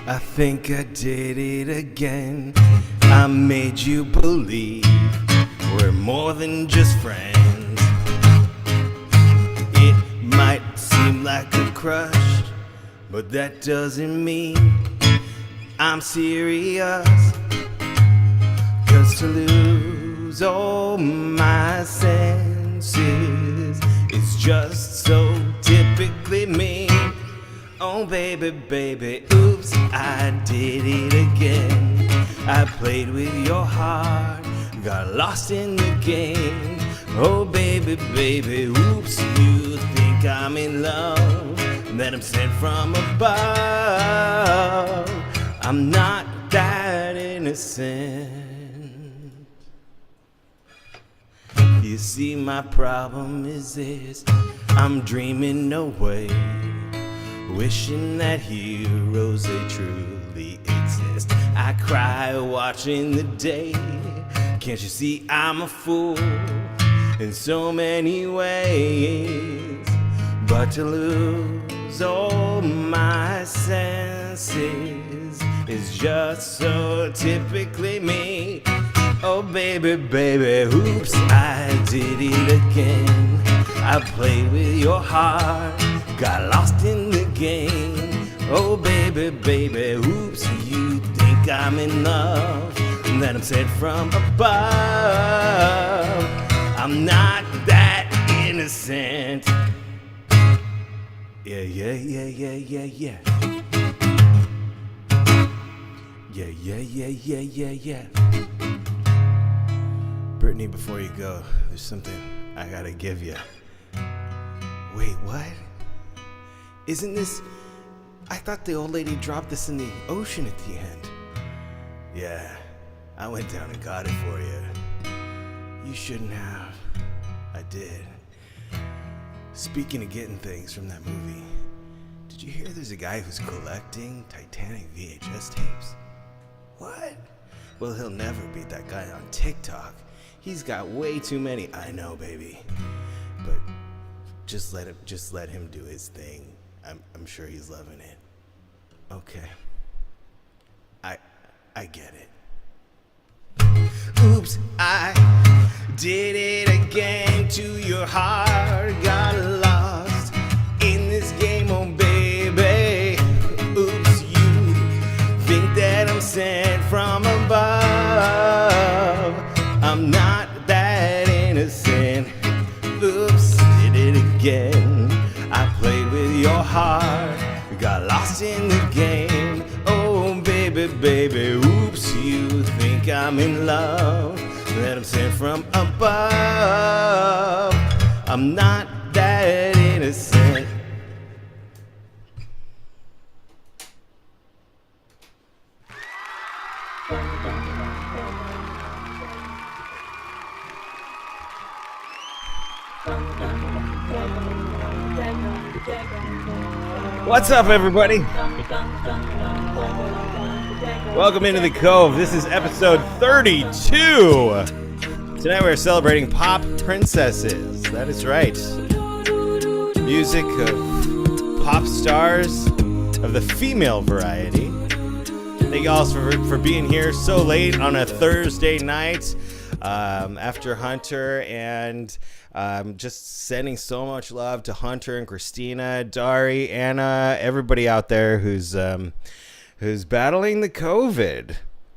I think I did it again. I made you believe we're more than just friends. It might seem like a crush, but that doesn't mean I'm serious. 'Cause to lose all my senses is just so typically me. Oh baby, baby, oops, I did it again. I played with your heart, got lost in the game. Oh baby, baby, oops, you think I'm in love, that I'm sent from above. I'm not that innocent. You see, my problem is this: I'm dreaming away, wishing that heroes, they truly exist. I cry watching the day. Can't you see I'm a fool in so many ways? But to lose all my senses is just so typically me. Oh baby, baby, oops, I did it again. I played with your heart, got lost in the game. Oh baby, baby, oops, you think I'm in love, that I'm sent from above. I'm not that innocent. Yeah, yeah, yeah, yeah, yeah, yeah. Yeah, yeah, yeah, yeah, yeah, yeah. Brittany, before you go, there's something I gotta give you. Wait, what? Isn't this... I thought the old lady dropped this in the ocean at the end. Yeah, I went down and got it for you. You shouldn't have. I did. Speaking of getting things from that movie, did you hear there's a guy who's collecting Titanic VHS tapes? What? Well, he'll never beat that guy on TikTok. He's got way too many. I know, baby. But just let him do his thing. I'm sure he's loving it. Okay. I get it. Oops, I did it again to your heart. Got lost in this game, oh baby. Oops, you think that I'm sent from above. I'm not that innocent. Oops, did it again. I played with your heart, got lost in the game. Oh baby, baby, oops, you think I'm in love, that I'm sent from above. I'm not that innocent. What's up, everybody? Welcome into the Cove. This is episode 32. Tonight we're celebrating pop princesses. That is right. Music of pop stars of the female variety. Thank you all for being here so late on a Thursday night after Hunter, and just sending so much love to Hunter and Christina, Dari, Anna, everybody out there who's battling the COVID.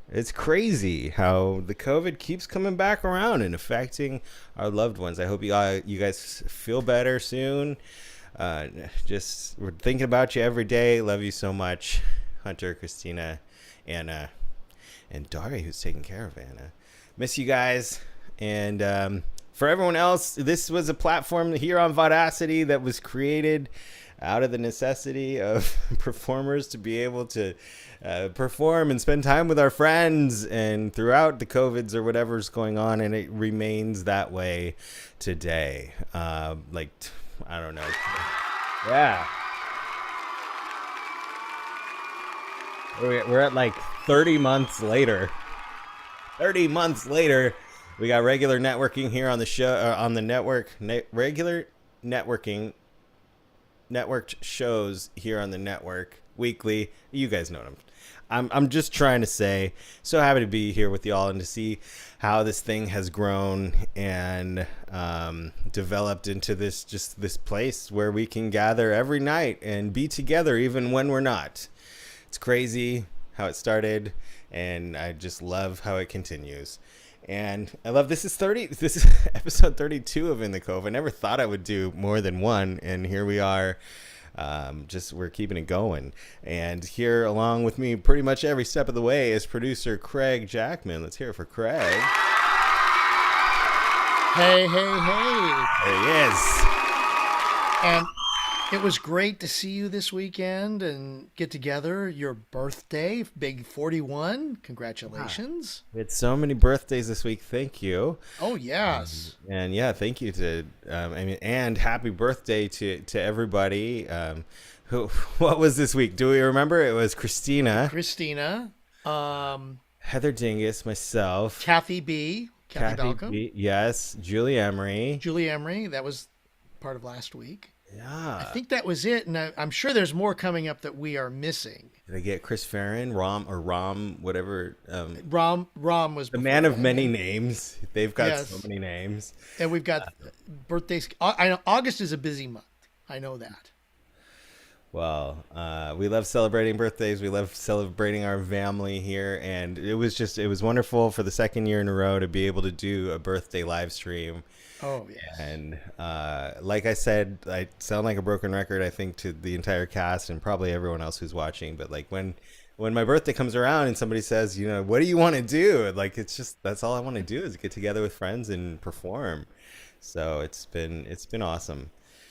It's crazy how the COVID keeps coming back around and affecting our loved ones. I hope you guys feel better soon. Just we're thinking about you every day. Love you so much, Hunter, Christina, Anna, and Dari, who's taking care of Anna. Miss you guys. And for everyone else, this was a platform here on Vaudacity that was created out of the necessity of performers to be able to perform and spend time with our friends, and throughout the COVIDs or whatever's going on, and it remains that way today. I don't know. Yeah. We're at like 30 months later. 30 months later, we got regular networking here on the show, on the network, regular networking, networked shows here on the network weekly. You guys know what I'm just trying to say. So happy to be here with y'all and to see how this thing has grown and developed into this place where we can gather every night and be together even when we're not. It's crazy how it started, and I just love how it continues. And I love this is episode 32 of In the Cove. I never thought I would do more than one, and here we are. We're keeping it going. And here along with me pretty much every step of the way is producer Craig Jackman. Let's hear it for Craig. Hey. There he is. And it was great to see you this weekend and get together. Your birthday, big 41. Congratulations. Wow. We had so many birthdays this week. Thank you. Oh, yes. And yeah, thank you to, and happy birthday to everybody. What was this week? Do we remember? It was Christina, Heather Dingus, myself, Kathy Balcom. B, yes, Julie Emery. That was part of last week. Yeah. I think that was it, and I'm sure there's more coming up that we are missing. Did I get Chris Farron, Rom, whatever? Rom was the man of many names. They've got so many names. And we've got birthdays. I know August is a busy month. I know that. Well, we love celebrating birthdays. We love celebrating our family here. And it was wonderful for the second year in a row to be able to do a birthday live stream. Oh, yes. And like I said, I sound like a broken record, I think, to the entire cast and probably everyone else who's watching. But like when my birthday comes around and somebody says, what do you want to do? Like, it's just, that's all I want to do is get together with friends and perform. So it's been awesome.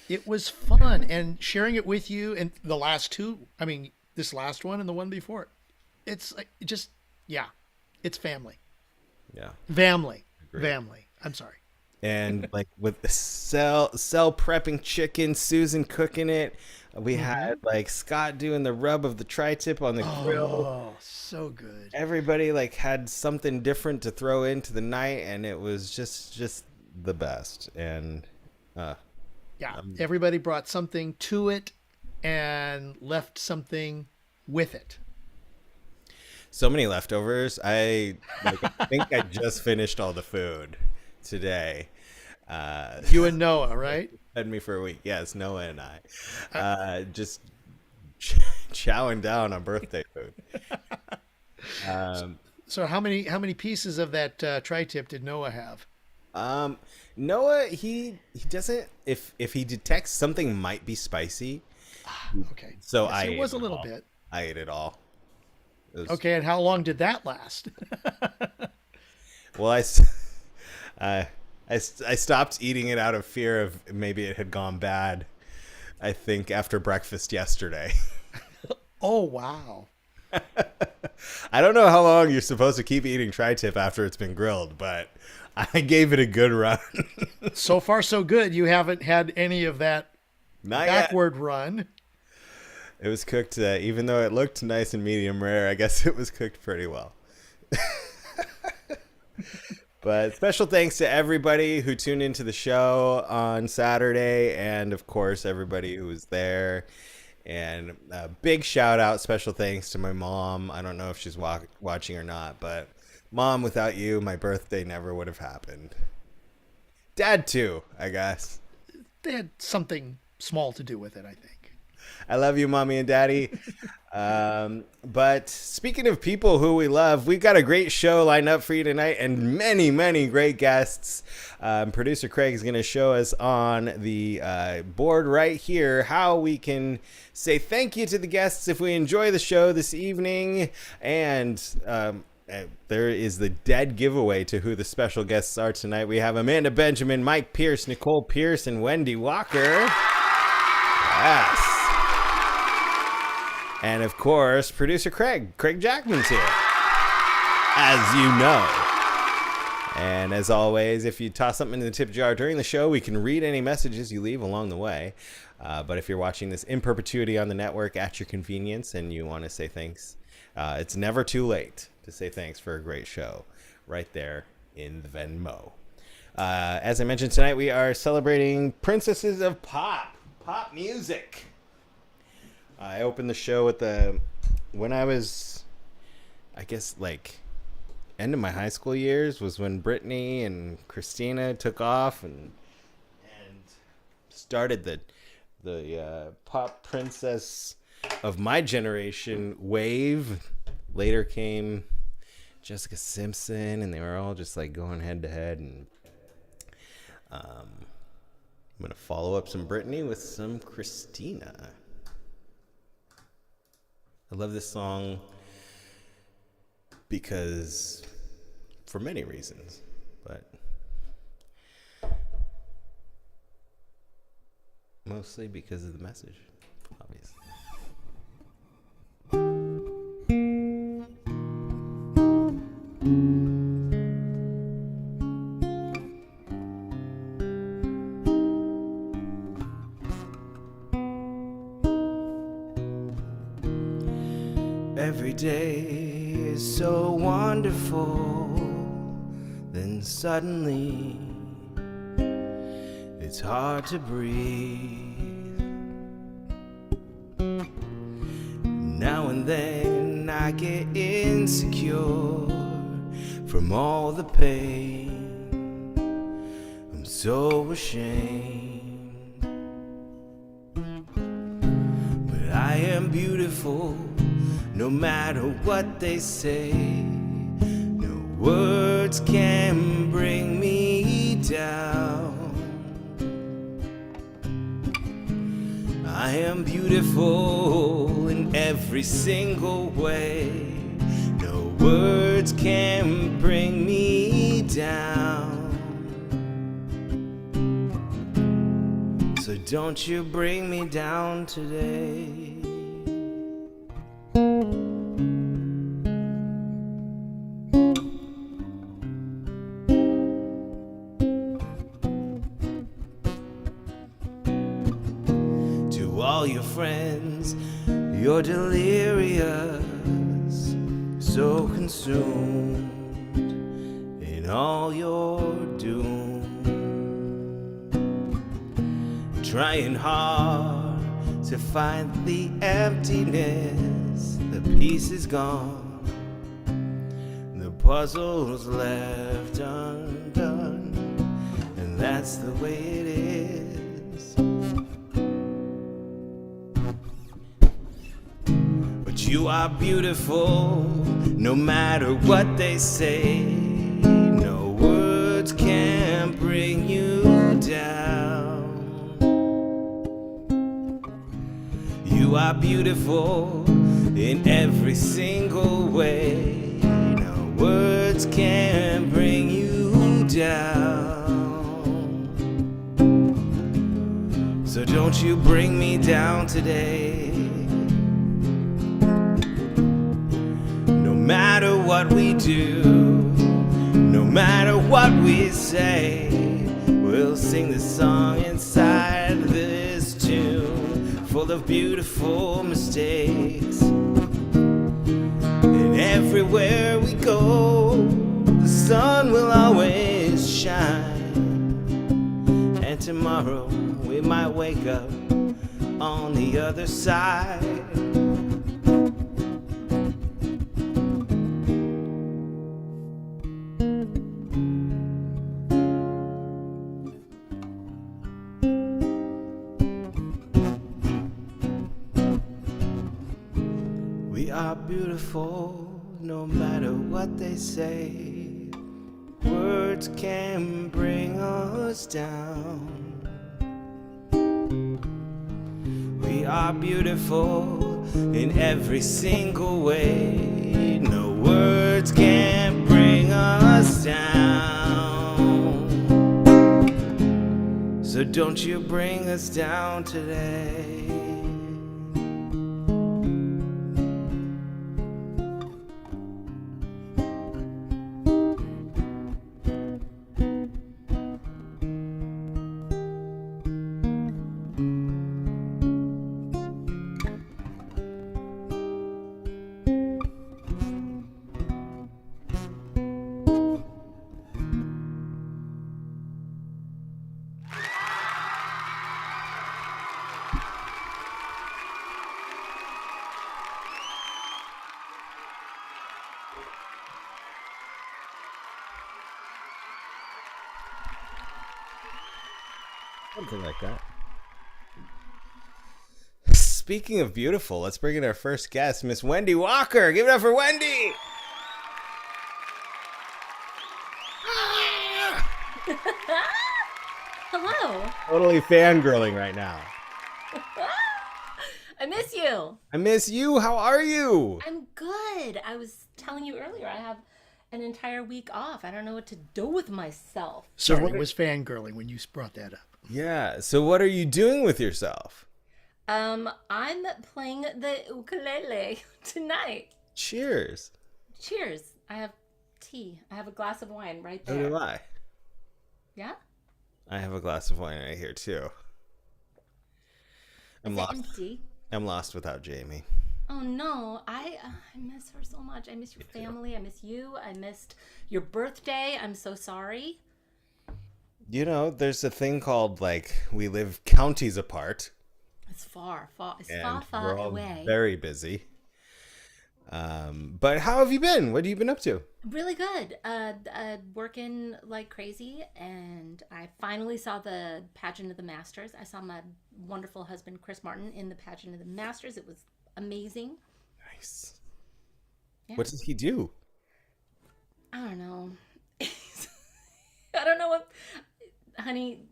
It was fun, and sharing it with you and the last two. I mean, this last one and the one before. It's like it's family. Yeah. Family. I'm sorry. And like with the cell prepping chicken, Susan cooking it. We had like Scott doing the rub of the tri-tip on the grill. Oh, so good. Everybody like had something different to throw into the night, and it was just the best. And everybody brought something to it and left something with it. So many leftovers. I think I just finished all the food today. You and Noah, right? Fed me for a week. Yes, Noah and I. Just chowing down on birthday food. So how many pieces of that tri-tip did Noah have? Noah, he doesn't. If he detects something might be spicy. Okay. So yes, it was a little bit. I ate it all. Okay, and how long did that last? Well, I stopped eating it out of fear of maybe it had gone bad. I think after breakfast yesterday. Oh, wow. I don't know how long you're supposed to keep eating tri-tip after it's been grilled, but I gave it a good run. So far, so good. You haven't had any of that backward run. It was cooked, even though it looked nice and medium rare, I guess it was cooked pretty well. But special thanks to everybody who tuned into the show on Saturday, and of course everybody who was there. And big shout out, special thanks to my mom. I don't know if she's watching or not, but Mom, without you, my birthday never would have happened. Dad too, I guess. They had something small to do with it, I think. I love you, Mommy and Daddy. But speaking of people who we love, we've got a great show lined up for you tonight and many, many great guests. Producer Craig is going to show us on the board right here how we can say thank you to the guests if we enjoy the show this evening. And there is the dead giveaway to who the special guests are tonight. We have Amanda Benjamin, Mike Pierce, Nicole Pierce, and Wendy Walker. Yes. And of course, producer Craig Jackman's here, as you know. And as always, if you toss something in the tip jar during the show, we can read any messages you leave along the way. But if you're watching this in perpetuity on the network at your convenience and you want to say thanks, it's never too late to say thanks for a great show right there in the Venmo. As I mentioned tonight, we are celebrating Princesses of Pop music. I opened the show with when I was, I guess, like, end of my high school years was when Britney and Christina took off and started the pop princess of my generation wave. Later came Jessica Simpson, and they were all just like going head to head. And I'm gonna follow up some Britney with some Christina. I love this song because, for many reasons, but mostly because of the message, obviously. Every day is so wonderful, then suddenly it's hard to breathe. Now and then I get insecure from all the pain. I'm so ashamed, but I am beautiful no matter what they say. No words can bring me down. I am beautiful in every single way. No words can bring me down. So don't you bring me down today. Your friends, you're delirious, so consumed in all your doom, trying hard to find the emptiness. The piece is gone, the puzzle's left undone, and that's the way it is. You are beautiful, no matter what they say. No words can bring you down. You are beautiful in every single way. No words can bring you down. So don't you bring me down today. No matter what we do, no matter what we say, we'll sing this song inside this tune, full of beautiful mistakes. And everywhere we go, the sun will always shine. And tomorrow we might wake up on on the other side. We are beautiful no matter what they say. Words can bring us down. We are beautiful in every single way. No words can bring us down. So don't you bring us down today. Something like that. Speaking of beautiful, let's bring in our first guest, Miss Wendy Walker. Give it up for Wendy. Hello. Totally fangirling right now. I miss you. I miss you. How are you? I'm good. I was telling you earlier, I have an entire week off. I don't know what to do with myself. Sorry, it was fangirling when you brought that up. Yeah. So what are you doing with yourself? I'm playing the ukulele tonight. Cheers. Cheers. I have tea. I have a glass of wine right So there. do I. Yeah? I have a glass of wine right here too. I'm Is it lost. empty? I'm lost without Jamie. Oh no, I miss her so much. I miss your family. I miss you. I missed your birthday. I'm so sorry. You know, there's a thing called, like, we live counties apart. It's far. It's And far we're all away. very busy. But how have you been? What have you been up to? Really good. Working like crazy, and I finally saw the pageant of the Masters. I saw my wonderful husband Chris Martin in the pageant of the Masters. It was amazing. Nice. Yeah. What does he do? I don't know. I don't know what, honey.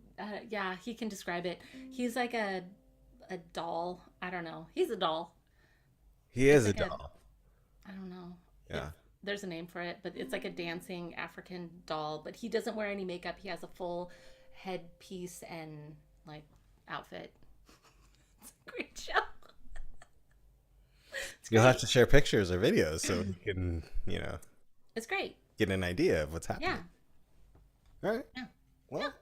Yeah, he can describe it. He's like a doll. I don't know. He's a doll. He is like a doll. I don't know. Yeah. There's a name for it, but it's like a dancing African doll. But he doesn't wear any makeup. He has a full headpiece and like outfit. It's a great show. You'll have to share pictures or videos so we can, It's great. get an idea of what's happening. Yeah. All right. Yeah. Well,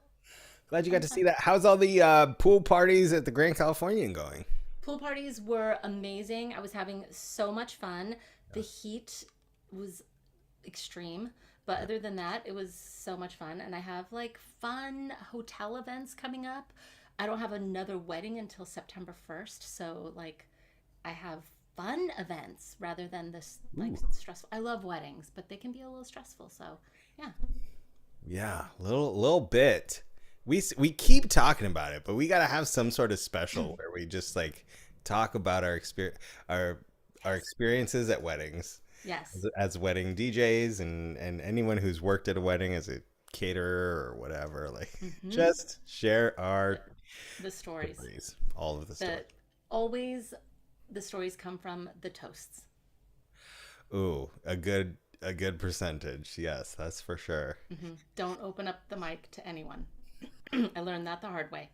glad you got to see that. How's all the pool parties at the Grand Californian going? Pool parties were amazing. I was having so much fun. The heat was extreme, but other than that, it was so much fun. And I have like fun hotel events coming up. I don't have another wedding until September 1st, so like I have fun events rather than this like stressful. I love weddings, but they can be a little stressful. So yeah. Yeah, little bit. We keep talking about it, but we got to have some sort of special where we just like talk about our experiences at weddings. Yes. As wedding DJs and anyone who's worked at a wedding as a caterer or whatever, like just share the stories. All of the stories. Always the stories come from the toasts. Ooh, a good percentage. Yes, that's for sure. Don't open up the mic to anyone. I learned that the hard way.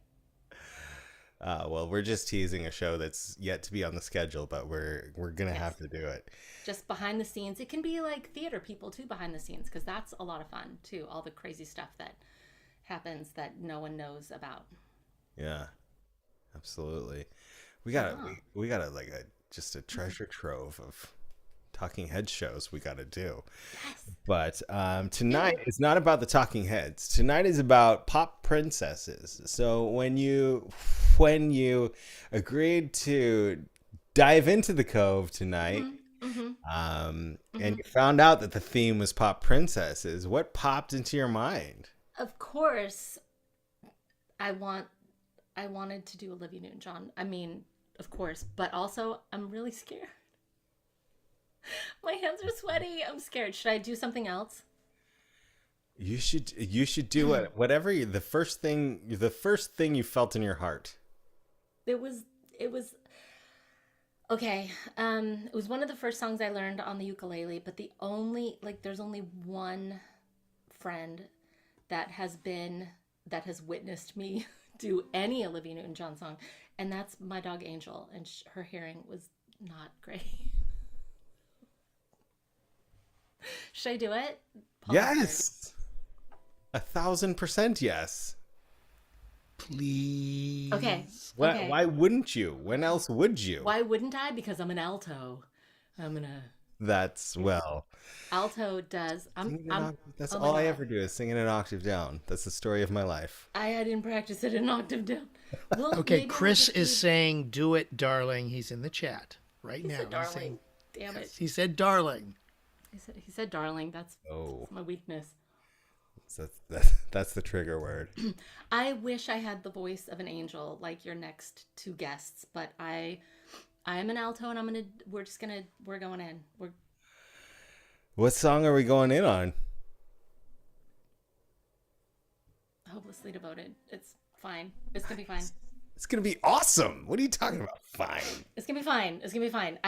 Well, we're just teasing a show that's yet to be on the schedule, but we're gonna have to do it. Just behind the scenes. It can be like theater people too behind the scenes, because that's a lot of fun too. All the crazy stuff that happens that no one knows about. Yeah, absolutely. We got just a treasure trove of Talking Head shows we got to do. Yes. But tonight is not about the Talking Heads. Tonight is about pop princesses. So when you agreed to dive into the Cove tonight, and you found out that the theme was pop princesses, what popped into your mind? Of course, I wanted to do Olivia Newton-John. I mean, of course, but also I'm really scared. My hands are sweaty. I'm scared. Should I do something else? You should do whatever the first thing you felt in your heart. It was okay. It was one of the first songs I learned on the ukulele, but there's only one friend that has witnessed me do any Olivia Newton-John song, and that's my dog Angel, and her hearing was not great. Should I do it? Yes. 1,000% yes. Please. Okay. Why wouldn't you? When else would you? Why wouldn't I? Because I'm an alto. Alto does. That's all I ever do is sing in an octave down. That's the story of my life. I didn't practice it an octave down. Well, okay, Chris is saying, "Do it, darling." He's in the chat right now. Said darling. Damn it. He said, "Darling." He said darling. That's my weakness. So that's the trigger word. I wish I had the voice of an angel like your next two guests, but I am an alto, and we're going in. What song are we going in on? Hopelessly Devoted. It's fine. It's gonna be fine. It's gonna be awesome. What are you talking about? Fine. It's gonna be fine. It's gonna be fine.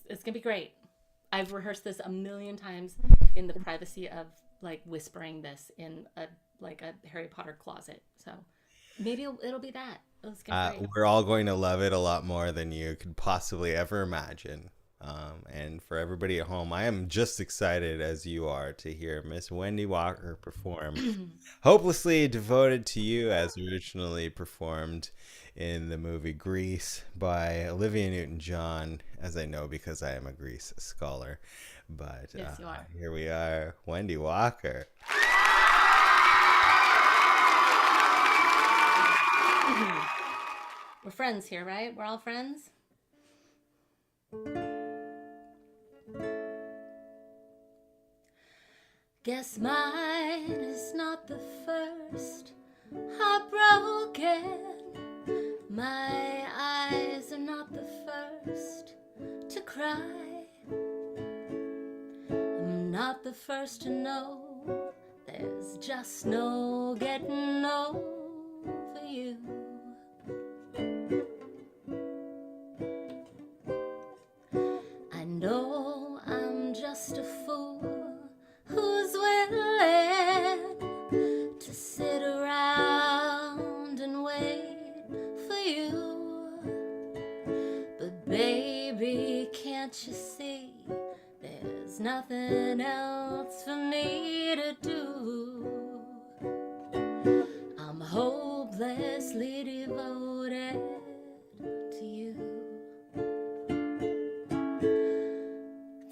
It's gonna be great. I've rehearsed this a million times in the privacy of like whispering this in a Harry Potter closet. So maybe it'll be that. It's gonna be great. We're all going to love it a lot more than you could possibly ever imagine. And for everybody at home, I am just excited as you are to hear Miss Wendy Walker perform Hopelessly Devoted to You, as originally performed in the movie Grease by Olivia Newton-John, as I know because I am a Grease scholar. But yes, you are. Here we are, Wendy Walker. We're friends here, right? We're all friends? Guess mine is not the first heartbroken. My eyes are not the first to cry. I'm not the first to know there's just no getting over you. I know I'm just a fool who's willing to sit around and wait for you. But baby, can't you see there's nothing else for me to do? I'm hopelessly devoted to you.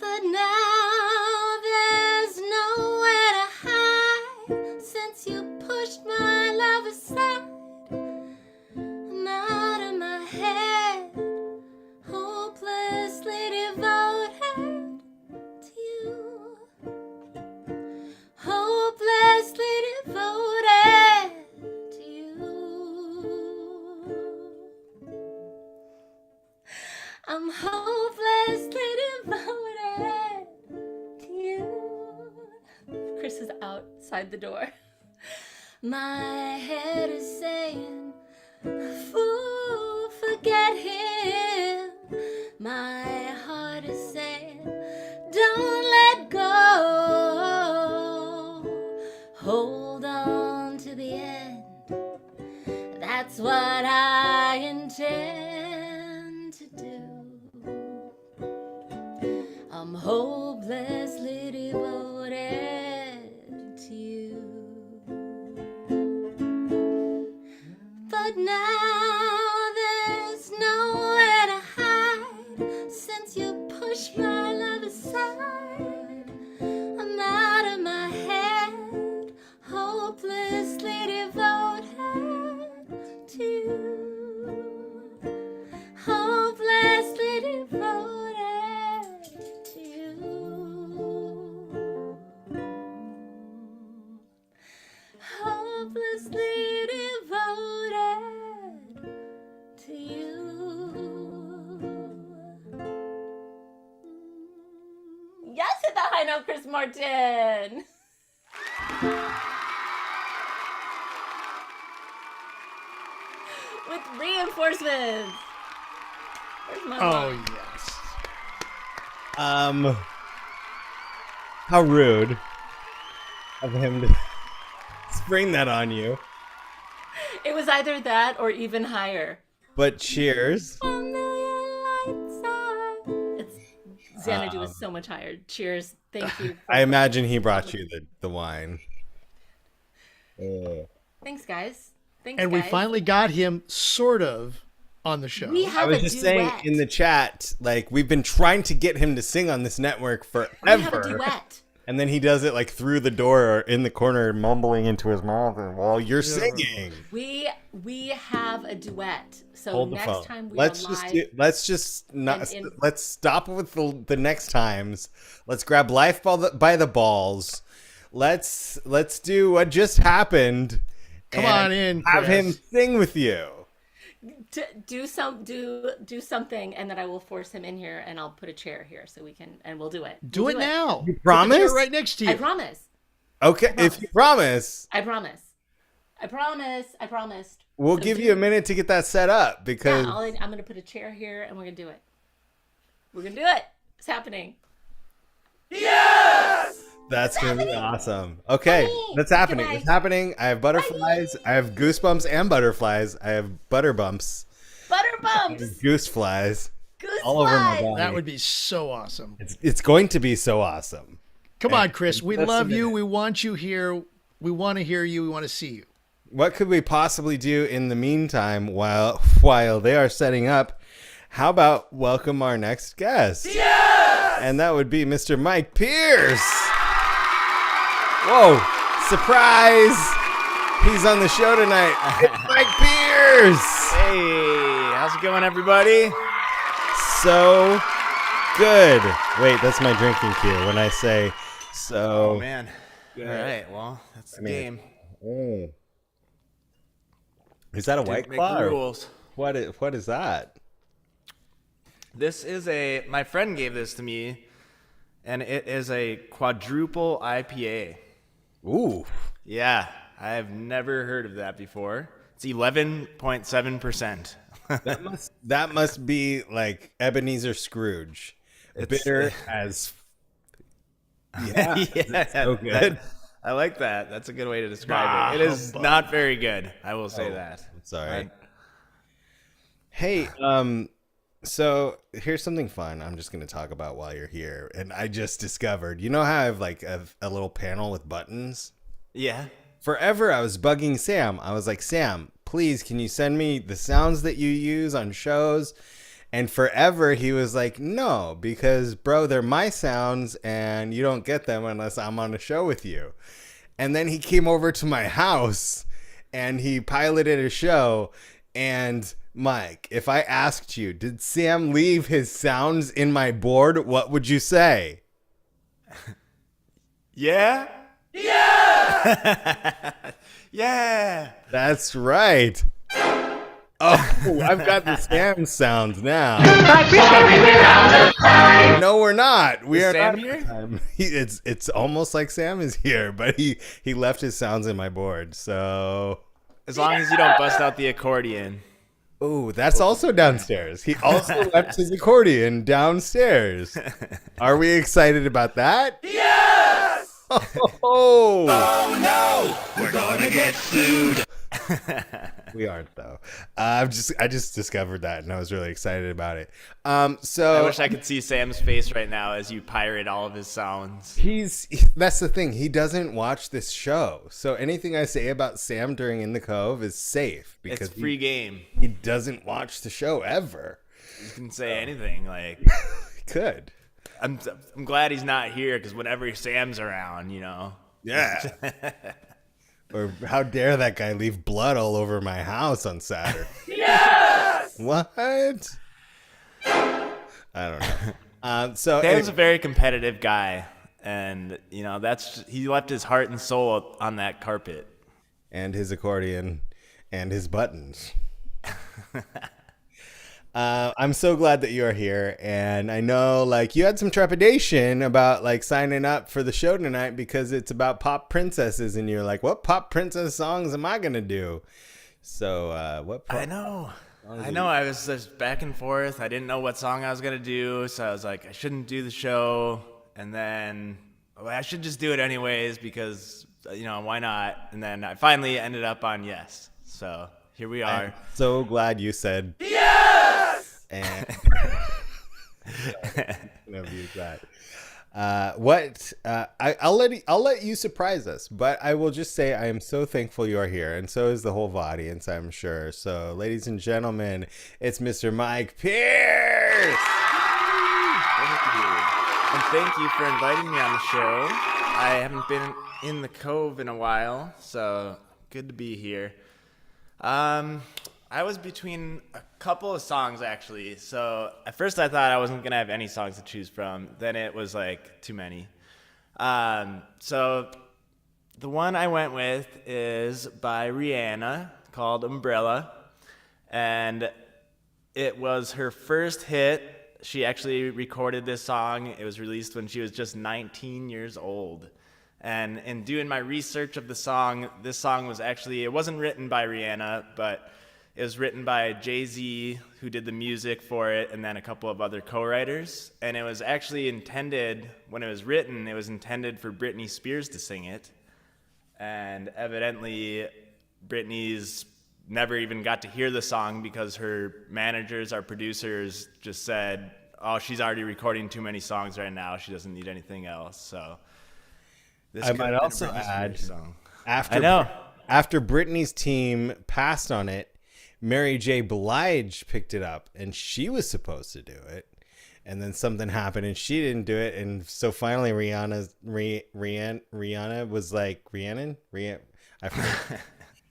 But now there's nowhere to hide since you pushed my love aside. I'm out of my head, hopelessly devoted to you. Hopelessly devoted to you. I'm hopelessly devoted to you. Chris is outside the door. My head is saying, fool, forget him. My heart is saying, don't let go. Hold on to the end. That's what I intend to do. I'm hopelessly devoted to you. But now there's nowhere to hide since you pushed my Yes, hit that high note, Chris Martin. With reinforcements. Where's my line? Yes. How rude of him to spring that on you. It was either that or even higher. But cheers. 1 million lights on. Xanadu was so much higher. Cheers. Thank you. I imagine he brought you the wine. Thanks, guys. And we finally got him sort of on the show. We have I was just saying in the chat, like, we've been trying to get him to sing on this network forever. We have a duet. And then he does it like through the door or in the corner, mumbling into his mouth while you're singing. We have a duet. So Hold the next phone. time we let's are just live. let's stop with the next times. Let's grab life by the balls. Let's do what just happened. Come on in, have Chris. him sing with you. Do something, and then I will force him in here, and I'll put a chair here so we can, and we'll do it. Do it now. You promise? Put the chair right next to you. I promise. Okay, if you promise. I promise. I promised. We'll give you a minute to get that set up because I'm going to put a chair here, and we're going to do it. We're going to do it. It's happening. Yes! That's going to be awesome. Okay, that's happening. Goodbye. It's happening. I have butterflies. I have goosebumps and butterflies. I have butter bumps. Butter bumps. Goose flies. Goose all over my flies. body. That would be so awesome. It's going to be so awesome. Come on, Chris. We Just a love you. minute. We want you here. We want to hear you. We want to see you. What could we possibly do in the meantime while they are setting up? How about welcome our next guest? Yes! And that would be Mr. Mike Pierce. Whoa, surprise! He's on the show tonight. It's Mike Pierce. Hey, how's it going, everybody? So good. Wait, that's my drinking cue when I say so. Oh, man. All right, well, that's the game. Mm. Is that a White Make Claw? the or rules. What is that? This is my friend gave this to me, and it is a quadruple IPA. Ooh. Yeah, I've never heard of that before. It's 11.7%. That must be like Ebenezer Scrooge. Bitter as. Yeah. Yeah, So good. I like that. That's a good way to describe it. It is not very good. I will say that. Sorry. Hey, so here's something fun I'm just going to talk about while you're here. And I just discovered, you know how I have like a little panel with buttons? Yeah. Forever I was bugging Sam. I was like, Sam, please, can you send me the sounds that you use on shows? And forever he was like, no, because bro, they're my sounds and you don't get them unless I'm on a show with you. And then he came over to my house and he piloted a show. And Mike, if I asked you, did Sam leave his sounds in my board? What would you say? Yeah? Yeah! Yeah! That's right. Oh, I've got the Sam sounds now. No, we're not. We Is are Sam not here? It's almost like Sam is here, but he left his sounds in my board. So, As long as you don't bust out the accordion. oh, that's also downstairs. He also left his accordion downstairs. Are we excited about that? Yes! Oh no, we're gonna get sued. We aren't though. I just discovered that and I was really excited about it. So I wish I could see Sam's face right now as you pirate all of his sounds. that's the thing. He doesn't watch this show. So anything I say about Sam during In the Cove is safe because It's free game. he doesn't watch the show ever. You can say anything. Like, He could. I'm glad he's not here because whenever Sam's around, you know. Yeah. Or how dare that guy leave blood all over my house on Saturday? Yes! What? I don't know. So Sam's a very competitive guy, and you know he left his heart and soul on that carpet. And his accordion and his buttons. I'm so glad that you are here, and I know like you had some trepidation about like signing up for the show tonight because it's about pop princesses, and you're like, what pop princess songs am I gonna do? So I know. I was just back and forth. I didn't know what song I was gonna do, so I was like, I shouldn't do the show, and then I should just do it anyways because why not? And then I finally ended up on yes. So here we are. I'm so glad you said yes. And no, be glad. I'll let you surprise us, but I will just say I am so thankful you are here, and so is the whole audience, I'm sure. So, ladies and gentlemen, it's Mr. Mike Pierce. Thank you, and thank you for inviting me on the show. I haven't been in the Cove in a while, so good to be here. I was between a couple of songs, actually. So at first I thought I wasn't going to have any songs to choose from. Then it was like too many. So the one I went with is by Rihanna called Umbrella. And it was her first hit. She actually recorded this song. It was released when she was just 19 years old. And in doing my research of the song, this song was actually, it wasn't written by Rihanna, but it was written by Jay-Z, who did the music for it, and then a couple of other co-writers. And it was actually intended, when it was written, it was intended for Britney Spears to sing it. And evidently, Britney's never even got to hear the song because her managers, our producers, just said, oh, she's already recording too many songs right now. She doesn't need anything else. So this I might also add, after Britney's team passed on it, Mary J. Blige picked it up, and she was supposed to do it, and then something happened, and she didn't do it, and so finally Rihanna was like, I forget.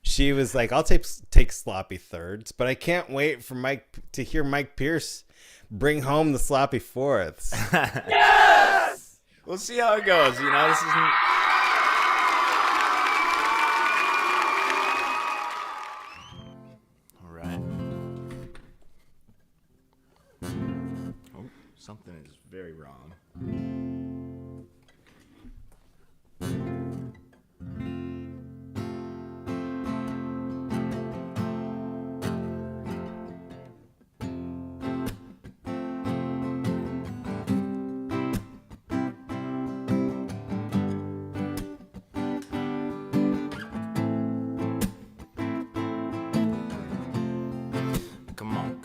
She was like, I'll take sloppy thirds, but I can't wait for to hear Mike Pierce bring home the sloppy fourths. Yes! We'll see how it goes. This isn't. Something is very wrong. Come on.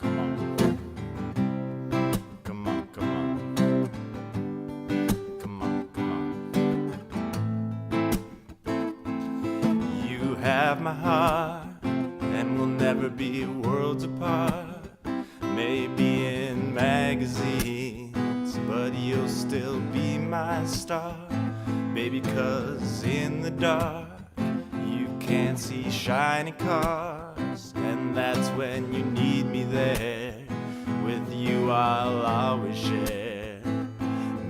Have my heart, and we'll never be worlds apart. Maybe in magazines, but you'll still be my star. Baby, 'cause in the dark you can't see shiny cars, and that's when you need me there. With you I'll always share,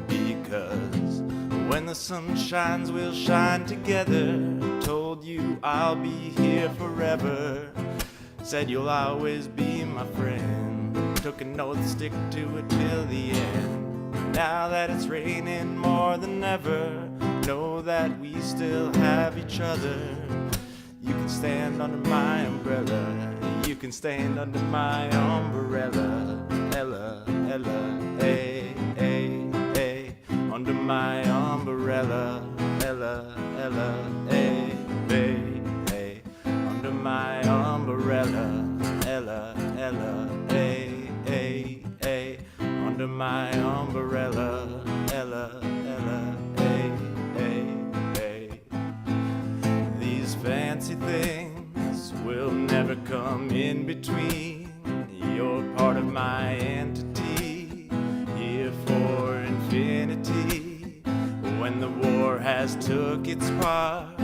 because when the sun shines we'll shine together. Told you I'll be here forever. Said you'll always be my friend. Took an oath, stick to it till the end. Now that it's raining more than ever, know that we still have each other. You can stand under my umbrella. You can stand under my umbrella. Ella, Ella, hey, hey, hey. Under my umbrella. Ella, Ella, hey, hey, hey. Under my umbrella. Ella, Ella, hey, hey, hey. Under my umbrella. Ella, Ella, hey, hey, hey. These fancy things will never come in between. You're part of my entity, here for infinity. When the war has took its part,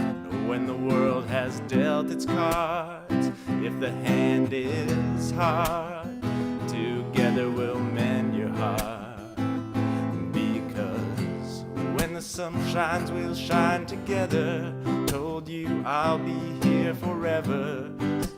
when the world has dealt its cards, if the hand is hard, together we'll mend your heart. Because when the sun shines, we'll shine together. Told you I'll be here forever.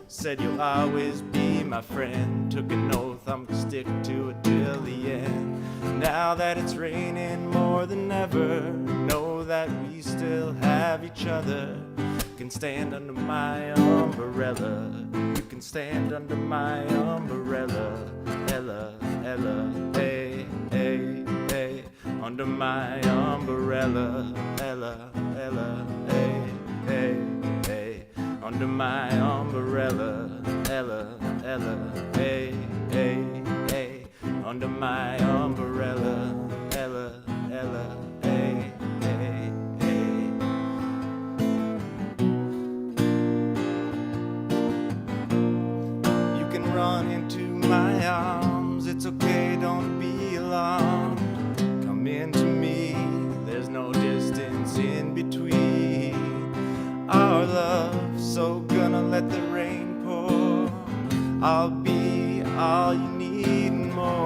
Said you'll always be my friend. Took an oath I'm gonna stick to it till the end. Now that it's raining more than ever, know that we still have each other. You can stand under my umbrella. You can stand under my umbrella. Ella, Ella, hey, hey, hey. Under my umbrella. Ella, Ella, hey, hey, hey. Under my umbrella. Ella, Ella, hey, hey, hey. Under my umbrella. Ella, Ella, hey, hey, hey. You can run into my arms. It's okay, don't be alarmed. Come into me. There's no distance in between our love. So gonna let the rain pour. I'll be all you need and more.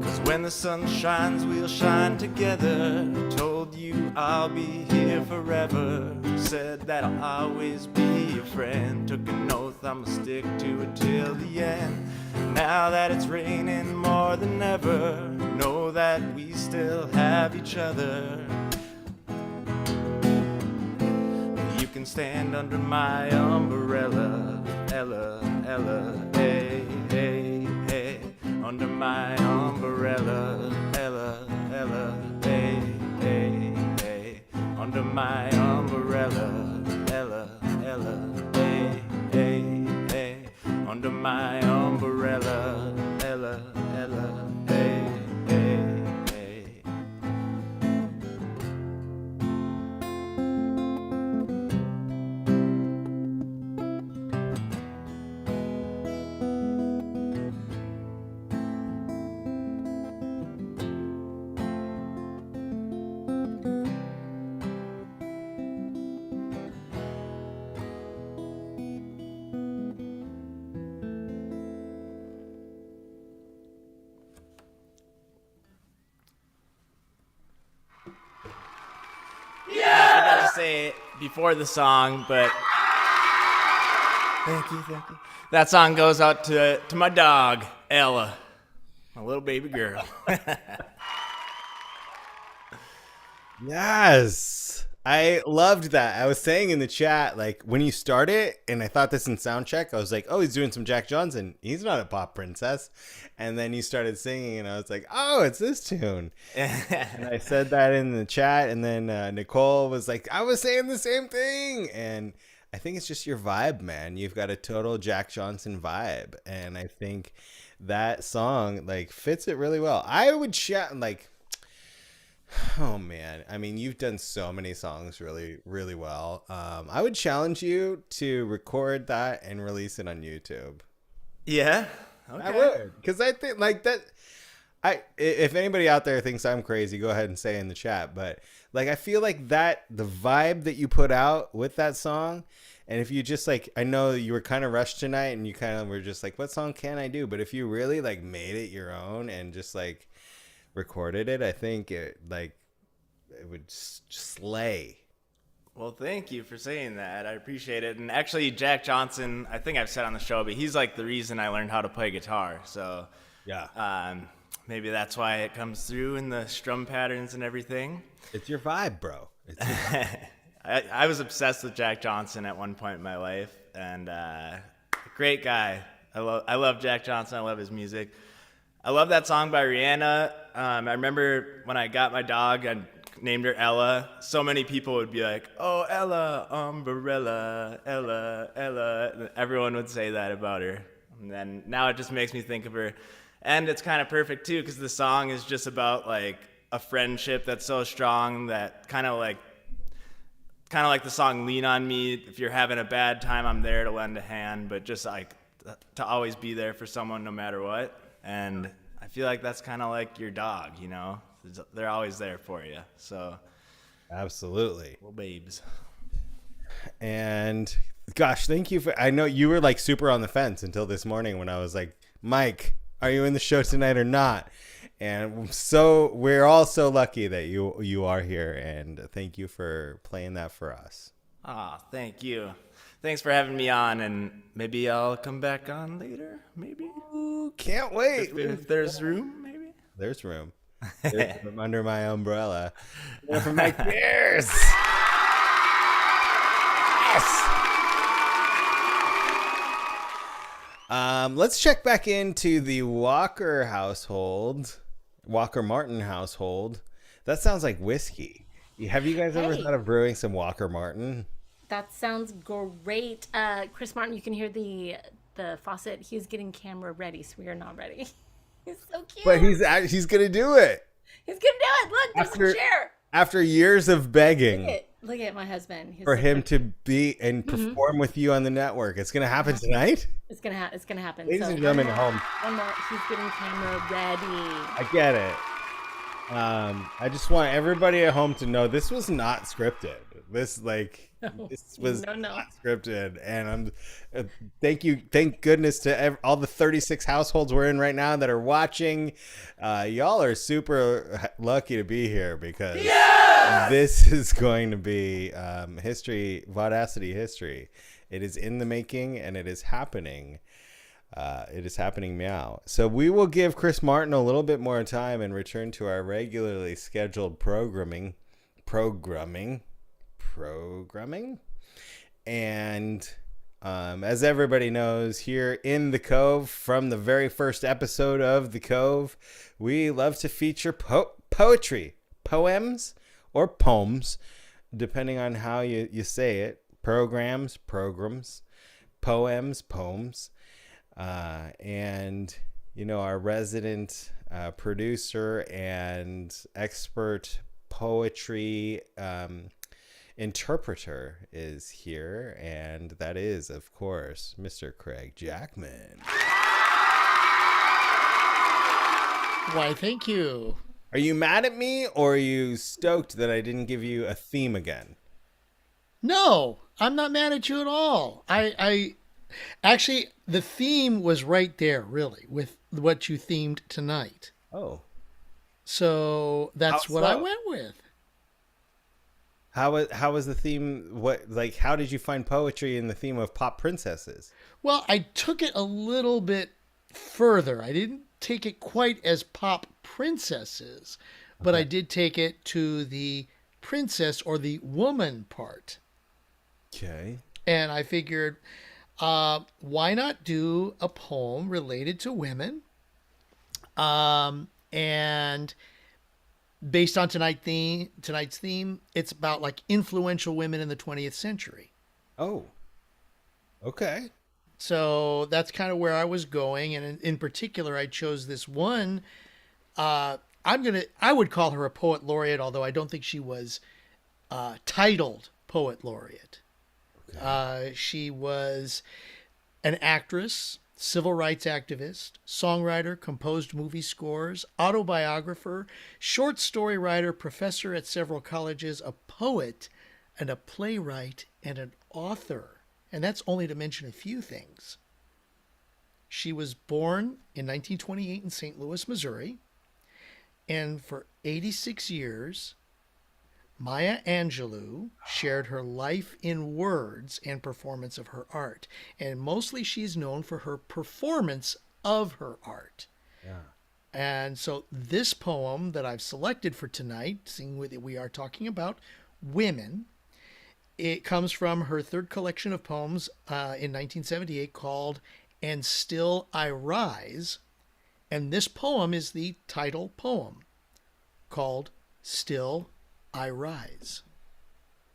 'Cause when the sun shines, we'll shine together. Told you I'll be here forever. Said that I'll always be your friend. Took an oath I'ma stick to it till the end. Now that it's raining more than ever, know that we still have each other. You can stand under my umbrella. Ella, Ella, hey, hey, hey. Under my umbrella. Ella, Ella, hey, hey, hey. Under my umbrella. Ella, Ella, hey, hey, hey. Under my umbrella. Ella, Ella, hey, hey, hey. I forgot to say it before the song, but thank you, thank you. That song goes out to my dog, Ella, my little baby girl. Yes. I loved that. I was saying in the chat, like, when you start it, and I thought this in sound check, I was like, oh, he's doing some Jack Johnson. He's not a pop princess. And then you started singing, and I was like, oh, it's this tune. And I said that in the chat, and then Nicole was like, I was saying the same thing. And I think it's just your vibe, man. You've got a total Jack Johnson vibe. And I think that song, like, fits it really well. I would shout, like... Oh man, I mean, you've done so many songs really, really well. I would challenge you to record that and release it on YouTube. Yeah, okay. I would, because I think like that. If anybody out there thinks I'm crazy, go ahead and say in the chat. But like, I feel like that the vibe that you put out with that song, and if you just like, I know you were kind of rushed tonight, and you kind of were just like, what song can I do? But if you really like made it your own and just like recorded it, I think it would slay. Well, thank you for saying that. I appreciate it. And actually, Jack Johnson, I think I've said on the show, but he's like the reason I learned how to play guitar. So Yeah. Maybe that's why it comes through in the strum patterns and everything. It's your vibe, bro. It's your vibe. I was obsessed with Jack Johnson at one point in my life, and great guy. I love Jack Johnson. I love his music. I love that song by Rihanna. I remember when I got my dog, I named her Ella. So many people would be like, oh, Ella, umbrella, Ella, Ella. And everyone would say that about her. And then now it just makes me think of her. And it's kind of perfect, too, because the song is just about, like, a friendship that's so strong that kind of like the song Lean on Me. If you're having a bad time, I'm there to lend a hand, but just, like, to always be there for someone no matter what. And I feel like that's kind of like your dog, you know? They're always there for you. So, absolutely. Well, babes. And gosh, thank you for, I know you were like super on the fence until this morning when I was like, Mike, are you in the show tonight or not? And so we're all so lucky that you are here, and thank you for playing that for us. Thank you. Thanks for having me on, and maybe I'll come back on later, maybe. Ooh, can't wait. If there's room, maybe. There's room. There's room under my umbrella. From Nicole Pierce. Yes. Let's check back into the Walker household, Walker Martin household. That sounds like whiskey. Have you guys ever thought of brewing some Walker Martin? That sounds great. Chris Martin, you can hear the faucet. He's getting camera ready, so we are not ready. He's so cute. But he's gonna do it. He's gonna do it. Look, there's a chair. After years of begging. Look at my husband. He's for him to be and perform with you on the network. It's gonna happen tonight. It's gonna happen. Ladies and gentlemen at home. One more. He's getting camera ready. I get it. I just want everybody at home to know this was not scripted. This was not scripted, and thank goodness to all the 36 households we're in right now that are watching. Y'all are super lucky to be here because this is going to be history, Vaudacity history. It is in the making, and it is happening. It is happening meow. So we will give Chris Martin a little bit more time and return to our regularly scheduled programming. And as everybody knows, here in the Cove, from the very first episode of the Cove, we love to feature poetry, poems, or poems, depending on how you say it. Programs, poems, poems. And, our resident producer and expert poetry interpreter is here, and that is, of course, Mr. Craig Jackman. Why, thank you. Are you mad at me, or are you stoked that I didn't give you a theme again? No, I'm not mad at you at all. I actually, the theme was right there, really, with what you themed tonight. Oh. So that's what I went with. How was the theme? How did you find poetry in the theme of pop princesses? Well, I took it a little bit further. I didn't take it quite as pop princesses, but I did take it to the princess or the woman part. Okay. And I figured, why not do a poem related to women? And based on tonight's theme, it's about influential women in the 20th century. Oh, okay. So that's kind of where I was going, and in particular, I chose this one. I would call her a poet laureate, although I don't think she was titled poet laureate. Okay. She was an actress, civil rights activist, songwriter, composed movie scores, autobiographer, short story writer, professor at several colleges, a poet, and a playwright, and an author. And that's only to mention a few things. She was born in 1928 in St. Louis, Missouri. And for 86 years, Maya Angelou shared her life in words and performance of her art. And mostly she's known for her performance of her art. Yeah. And so this poem that I've selected for tonight, seeing that we are talking about women, it comes from her third collection of poems in 1978 called And Still I Rise. And this poem is the title poem called Still I Rise.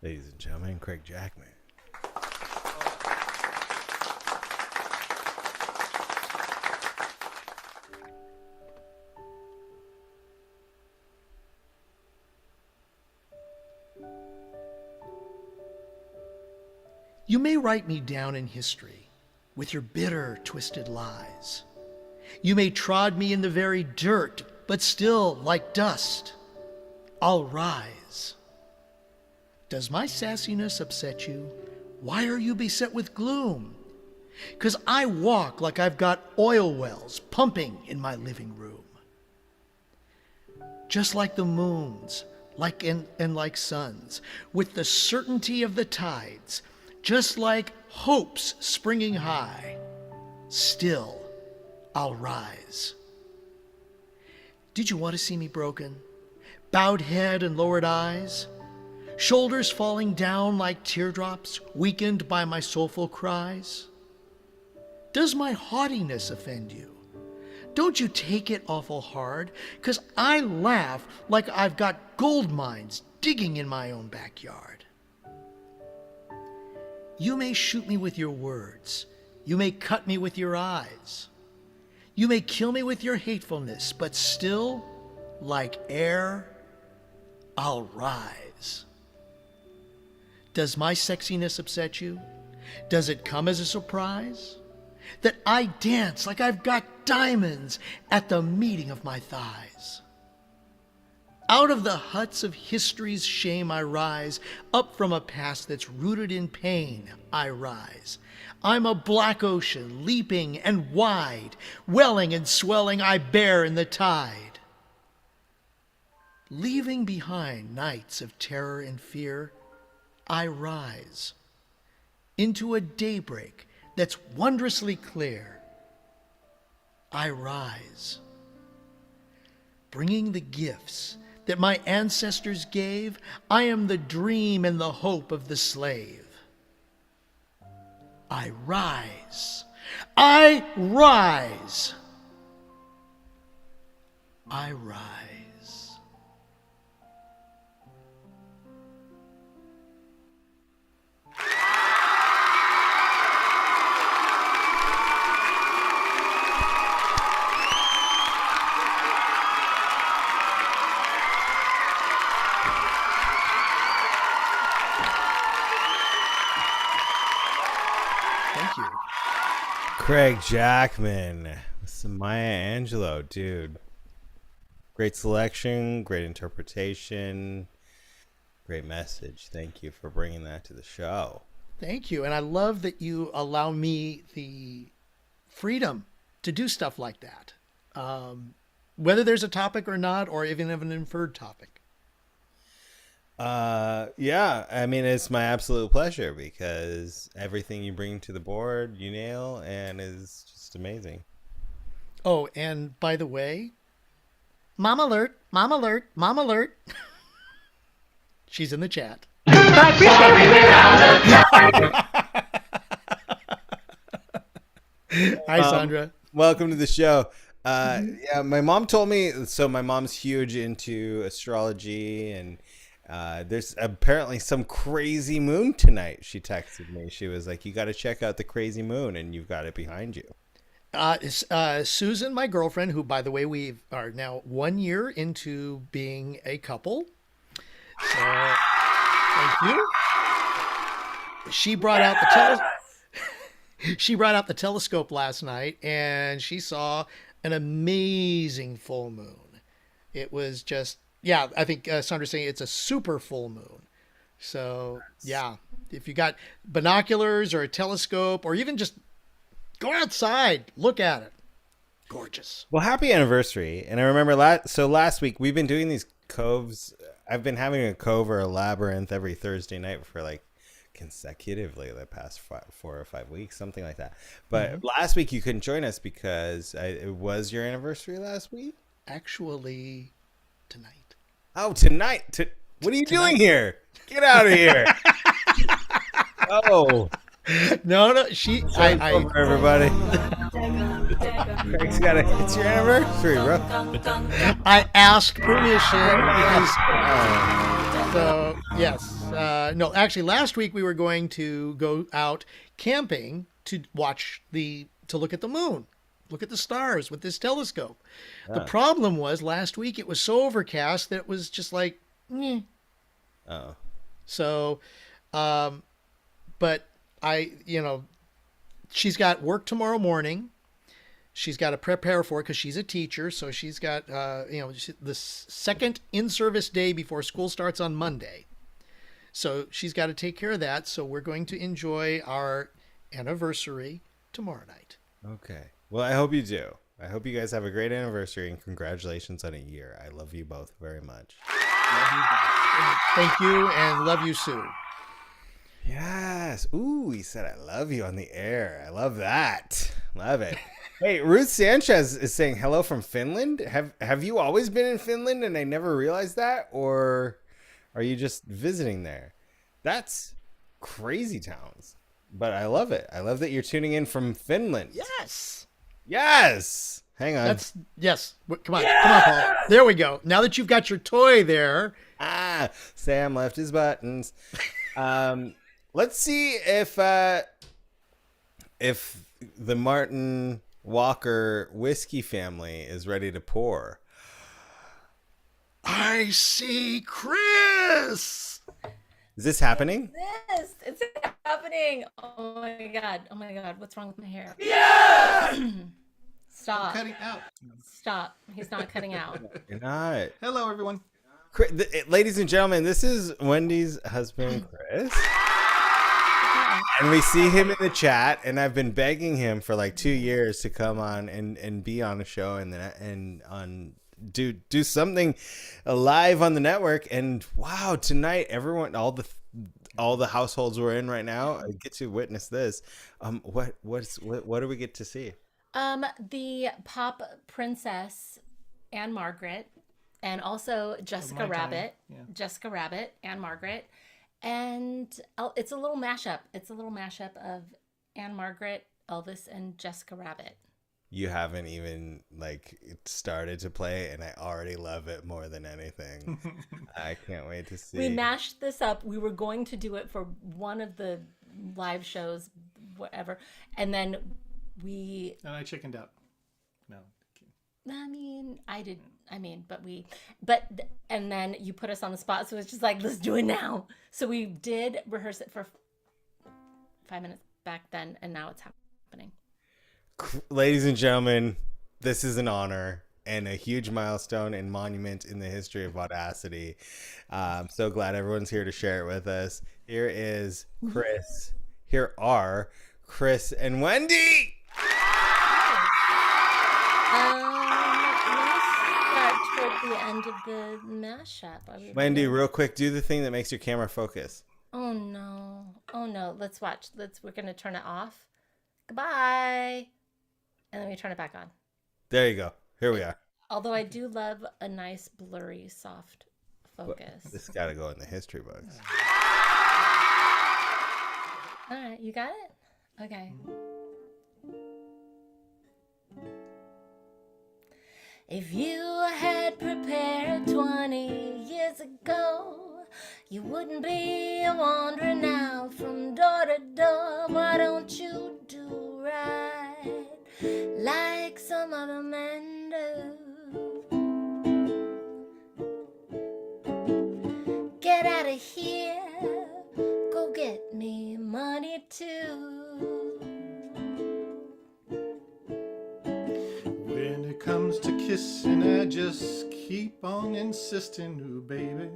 Ladies and gentlemen, Craig Jackman. You may write me down in history with your bitter, twisted lies. You may trod me in the very dirt, but still, like dust, I'll rise. Does my sassiness upset you? Why are you beset with gloom? 'Cause I walk like I've got oil wells pumping in my living room. Just like the moons, and like suns, with the certainty of the tides, just like hopes springing high, still I'll rise. Did you want to see me broken? Bowed head and lowered eyes? Shoulders falling down like teardrops, weakened by my soulful cries? Does my haughtiness offend you? Don't you take it awful hard, 'cause I laugh like I've got gold mines digging in my own backyard. You may shoot me with your words. You may cut me with your eyes. You may kill me with your hatefulness, but still, like air, I'll rise. Does my sexiness upset you? Does it come as a surprise? That I dance like I've got diamonds at the meeting of my thighs. Out of the huts of history's shame I rise, up from a past that's rooted in pain I rise. I'm a black ocean, leaping and wide, welling and swelling I bear in the tide. Leaving behind nights of terror and fear, I rise into a daybreak that's wondrously clear. I rise, bringing the gifts that my ancestors gave. I am the dream and the hope of the slave. I rise. I rise. I rise. Thank you. Craig Jackman with some Maya Angelou, dude. Great selection, great interpretation, great message. Thank you for bringing that to the show. Thank you. And I love that you allow me the freedom to do stuff like that. Whether there's a topic or not, or even if an inferred topic. Yeah, I mean, it's my absolute pleasure because everything you bring to the board, you nail, and is just amazing. Oh, and by the way, mom alert, mom alert, mom alert. She's in the chat. Hi, Sandra. Welcome to the show. Yeah, my mom told me, so my mom's huge into astrology, and there's apparently some crazy moon tonight. She texted me. She was like, you got to check out the crazy moon, and you've got it behind you. Susan, my girlfriend, who, by the way, we are now 1 year into being a couple. So, thank you. She brought out the telescope last night, and she saw an amazing full moon. It was just, yeah, I think Sandra's saying it's a super full moon. So, yeah, if you got binoculars or a telescope, or even just go outside, look at it. Gorgeous. Well, happy anniversary. And I remember last week we've been doing these coves. I've been having a cove or a labyrinth every Thursday night for like consecutively the past 4 or 5 weeks, something like that. But last week you couldn't join us because it was your anniversary last week. Actually, tonight. Oh, tonight. What are you doing here? Get out of here. Oh. No. Over everybody. Craig's got it's your anniversary, bro. I asked permission because, so yes. No, actually last week we were going to go out camping to look at the moon, look at the stars with this telescope. Yeah. The problem was last week it was so overcast that it was just like, meh. Oh. So, but she's got work tomorrow morning. She's got to prepare for it because she's a teacher. So she's got, the second in-service day before school starts on Monday. So she's got to take care of that. So we're going to enjoy our anniversary tomorrow night. Okay. Well, I hope you do. I hope you guys have a great anniversary and congratulations on a year. I love you both very much. Thank you, and love you, Sue. Yes. Ooh, he said, I love you on the air. I love that. Love it. Hey, Ruth Sanchez is saying hello from Finland. Have you always been in Finland and I never realized that? Or are you just visiting there? That's crazy towns. But I love it. I love that you're tuning in from Finland. Yes. Yes. Hang on. Yes. Come on, Paul. There we go. Now that you've got your toy there. Sam left his buttons. Let's see if the Martin Walker whiskey family is ready to pour. I see Chris. Is this happening? Yes, it's happening. Oh my god. What's wrong with my hair? Yeah! Stop. Cutting out. Stop. He's not cutting out. You're not. Hello, everyone. Ladies and gentlemen, this is Wendy's husband, Chris. And we see him in the chat, and I've been begging him for like 2 years to come on and be on a show and do something live on the network. And wow, tonight everyone, all the households we're in right now, I get to witness this. What do we get to see? The pop princess Anne Margaret, and also Jessica Rabbit, Jessica Rabbit, Anne Margaret. And it's a little mashup. It's a little mashup of Anne Margaret, Elvis, and Jessica Rabbit. You haven't even started to play, and I already love it more than anything. I can't wait to see. We mashed this up. We were going to do it for one of the live shows, whatever, and then And I chickened out. No. And then you put us on the spot, so it's just like, let's do it now. So we did rehearse it for 5 minutes back then, and now it's happening. Ladies and gentlemen, this is an honor and a huge milestone and monument in the history of Vaudacity. I'm so glad everyone's here to share it with us. Here is Chris. Here are Chris and Wendy. The end of the mashup. Wendy, real quick, do the thing that makes your camera focus. Oh no. Let's watch. We're gonna turn it off. Goodbye. And then we turn it back on. There you go. Here we are. Although I do love a nice blurry soft focus. This gotta go in the history books. All right, you got it? Okay. If you had prepared 20 years ago, you wouldn't be wandering now from door to door. Why don't you do right like some other men do? Get out of here, go get me money too. When it comes to kissing, I just keep on insisting, ooh, baby,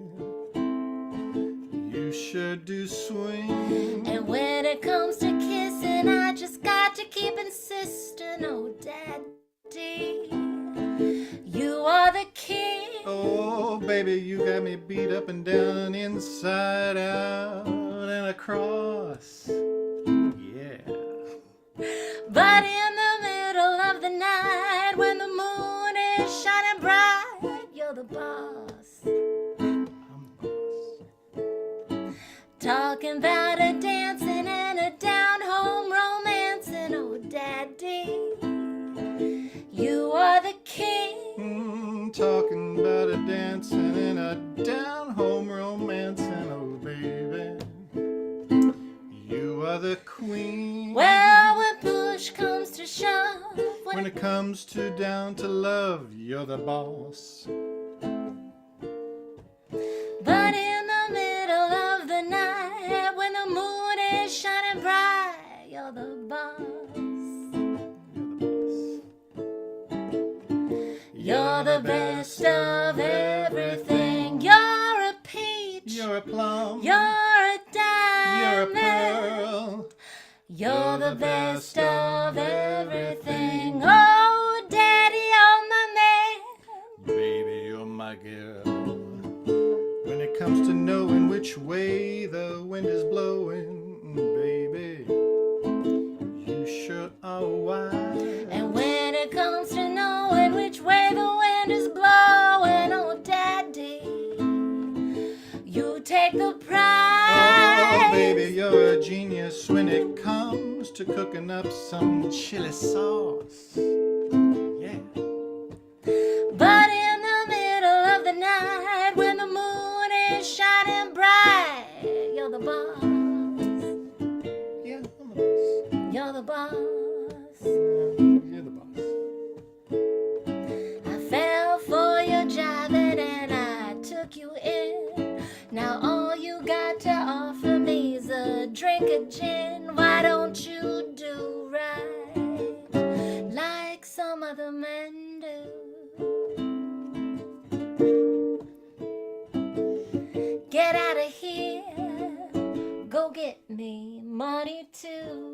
you sure do swing. And when it comes to kissing, I just got to keep insisting, oh, daddy, you are the king. Oh, baby, you got me beat up and down, inside out and across. Yeah. But in the middle of the night, when the moon is shining bright, you're the boss. I'm the boss. Talking about a dancing and a down-home romancing, oh, daddy, you are the king. Talking about a dancing and a down-home romancing, oh, baby, you are the queen. Well, when push comes to shove, When it comes to down to love, you're the boss. but in the middle of the night, when the moon is shining bright, you're the boss. You're the best of everything. You're a peach. You're a plum. You're a You're a diamond. pearl. You're the best of everything. Oh, Daddy, you're my man. Baby, you're my girl. When it comes to knowing which way the wind is blowing, baby, you sure are wise. And when it comes to knowing which way the wind is blowing, oh, Daddy, you take the prize. Oh, baby, you're a genius when it comes to cooking up some chili sauce. Yeah. But in the middle of the night, when the moon is shining bright, you're the boss. Yeah, I'm the boss. You're the boss. You're the boss. I fell for your jiving and I took you in. Now all you got to offer me is a drink of gin. Why don't you do right like some other men do? Get out of here, go get me money too.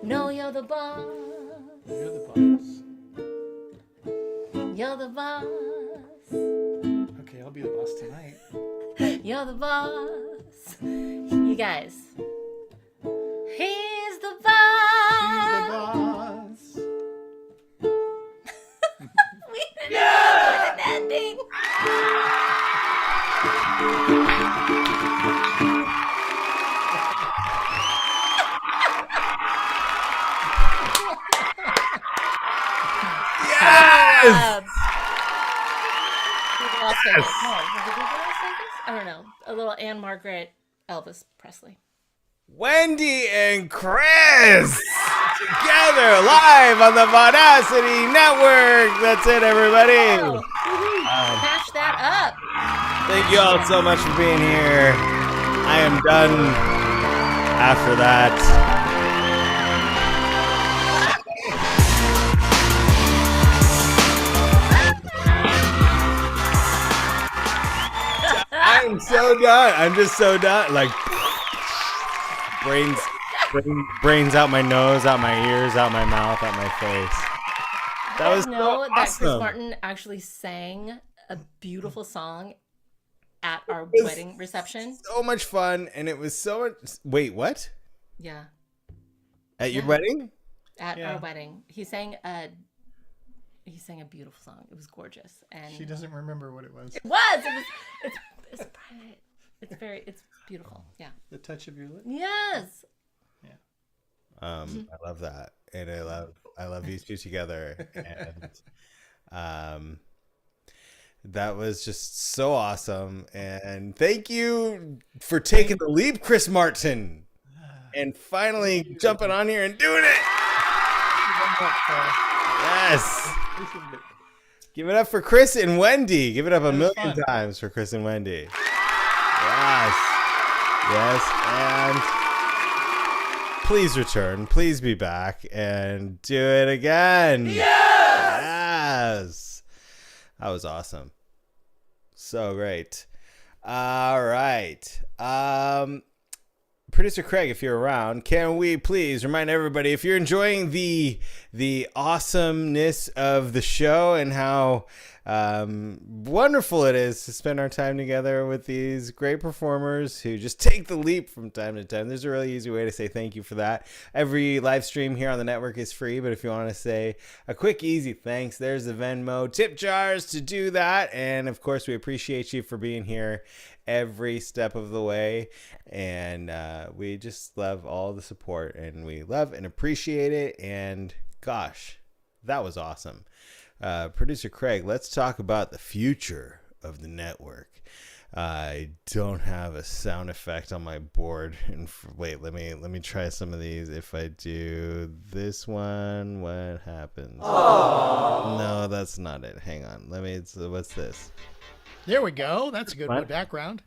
No, you're the boss. You're the boss. You're the boss. Okay, I'll be the boss tonight. You're the boss. You guys. He's the boss. He's the boss. We didn't have an ending. Yes! Las Vegas. No, did we go to Las Vegas? I don't know. A little Anne Margaret Elvis Presley. Wendy and Chris together live on the Vaudacity Network. That's it, everybody. Oh, smash that up. Thank you all so much for being here. I am done after that. I'm so done. I'm just so done. Like brains out my nose, out my ears, out my mouth, out my face. That was so that Chris awesome. Martin actually sang a beautiful song at our was wedding reception. So much fun, and it was so much. Wait, what? Yeah, At your wedding? at Yeah. our wedding, he sang a beautiful song. It was gorgeous, and She doesn't remember what it was. It was. It's private. It's beautiful. Yeah. The touch of your lip. Yes. I love that, and I love these two together, and that was just so awesome. And thank you for taking the leap, Chris Martin, and finally jumping on here and doing it. Yes. Give it up for Chris and Wendy. Give it up a million times for Chris and Wendy. Yes. Yes. And please return. Please be back and do it again. Yes. That was awesome. So great. All right. Producer Craig, if you're around, can we please remind everybody, if you're enjoying the awesomeness of the show and how wonderful it is to spend our time together with these great performers who just take the leap from time to time. There's a really easy way to say thank you for that. Every live stream here on the network is free, but if you want to say a quick, easy thanks, there's the Venmo tip jars to do that. And of course, we appreciate you for being here every step of the way, and we just love all the support, and we love and appreciate it. And gosh, that was awesome. Producer Craig, let's talk about the future of the network. I don't have a sound effect on my board, and wait, let me try some of these. If I do this one, what happens? Aww. No, that's not it. Hang on, what's this? There we go. That's a good What? background.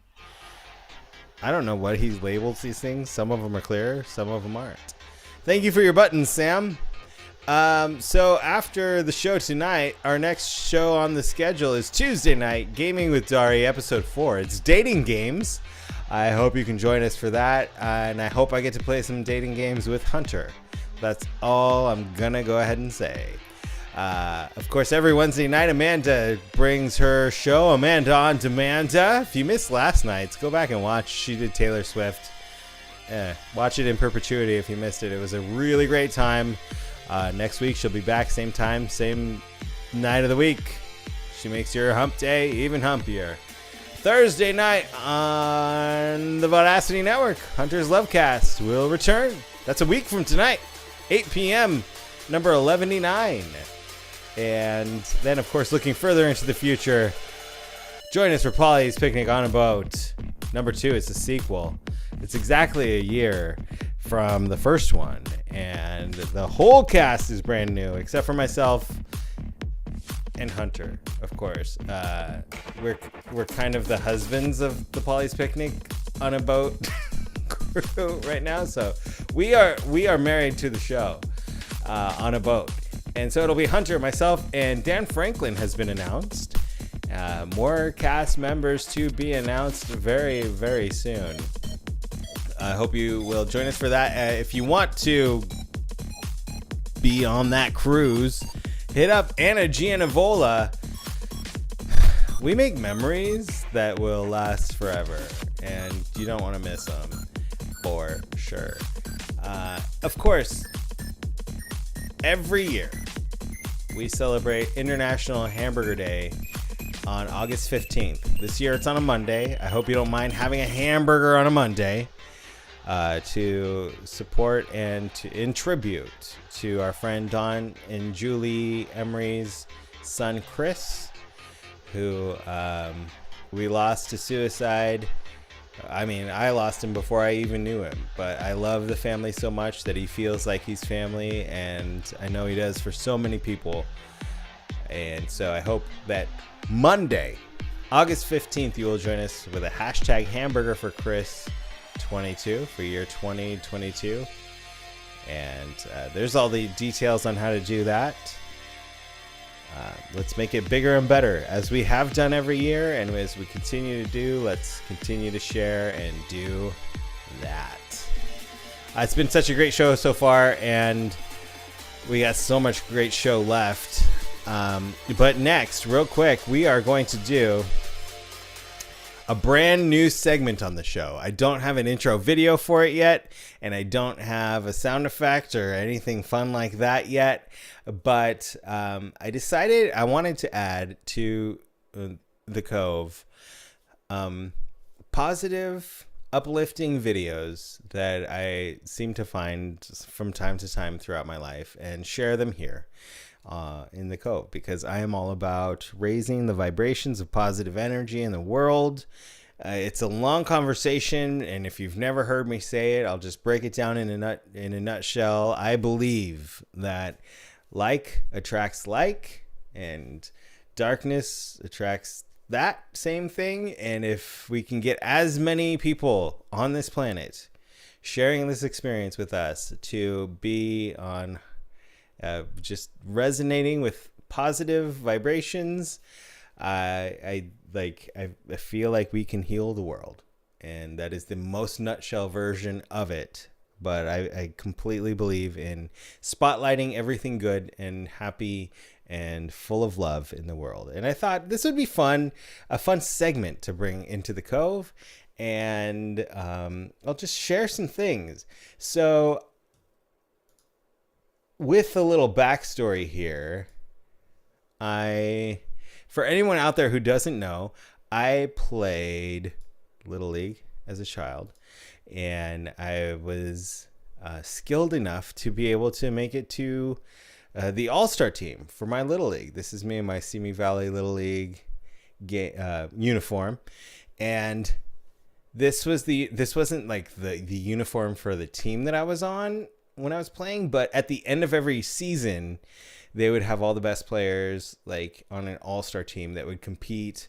I don't know what he labels these things. Some of them are clear, some of them aren't. Thank you for your buttons, Sam. So after the show tonight, our next show on the schedule is Tuesday night, Gaming with Dari, episode 4. It's dating games. I hope you can join us for that, and I hope I get to play some dating games with Hunter. That's all I'm gonna go ahead and say. Of course, every Wednesday night, Amanda brings her show, Amanda on Demanda. If you missed last night's, go back and watch. She did Taylor Swift. Watch it in perpetuity if you missed it. It was a really great time. Next week, she'll be back, same time, same night of the week. She makes your hump day even humpier. Thursday night on the Vaudacity Network, Hunter's Lovecast will return. That's a week from tonight, 8 p.m., number 1199. And then, of course, looking further into the future, join us for Paulie's Picnic on a Boat. Number 2, it's a sequel. It's exactly a year from the first one, and the whole cast is brand new, except for myself and Hunter, of course. We're kind of the husbands of the Paulie's Picnic on a Boat crew right now, so we are married to the show on a boat. And so it'll be Hunter, myself, and Dan Franklin has been announced. More cast members to be announced very, very soon. I hope you will join us for that. If you want to be on that cruise, hit up Anna Gianavola. We make memories that will last forever, and you don't want to miss them, for sure. Of course, every year we celebrate International Hamburger Day on August 15th. This year it's on a Monday. I hope you don't mind having a hamburger on a Monday to support and in tribute to our friend Don and Julie Emery's son Chris, who we lost to suicide. I mean, I lost him before I even knew him, but I love the family so much that he feels like he's family, and I know he does for so many people. And so I hope that Monday, August 15th, you will join us with a hashtag hamburger for Chris 22 for year 2022. And there's all the details on how to do that. Let's make it bigger and better, as we have done every year, and as we continue to do. Let's continue to share and do that. It's been such a great show so far, and we got so much great show left. But next, real quick, we are going to do a brand new segment on the show. I don't have an intro video for it yet, and I don't have a sound effect or anything fun like that yet, but I decided I wanted to add to the Cove positive, uplifting videos that I seem to find from time to time throughout my life and share them here in the Cove, because I am all about raising the vibrations of positive energy in the world. It's a long conversation, and if you've never heard me say it, I'll just break it down in a nutshell. I believe that like attracts like, and darkness attracts that same thing. And if we can get as many people on this planet sharing this experience with us to be on just resonating with positive vibrations, I feel like we can heal the world, and that is the most nutshell version of it. But I completely believe in spotlighting everything good and happy and full of love in the world. And I thought this would be fun, a fun segment to bring into the Cove, and I'll just share some things. So, with a little backstory here, for anyone out there who doesn't know, I played Little League as a child, and I was skilled enough to be able to make it to the All-Star team for my Little League. This is me in my Simi Valley Little League uniform, and this wasn't like the uniform for the team that I was on when I was playing, but at the end of every season, they would have all the best players like on an all-star team that would compete.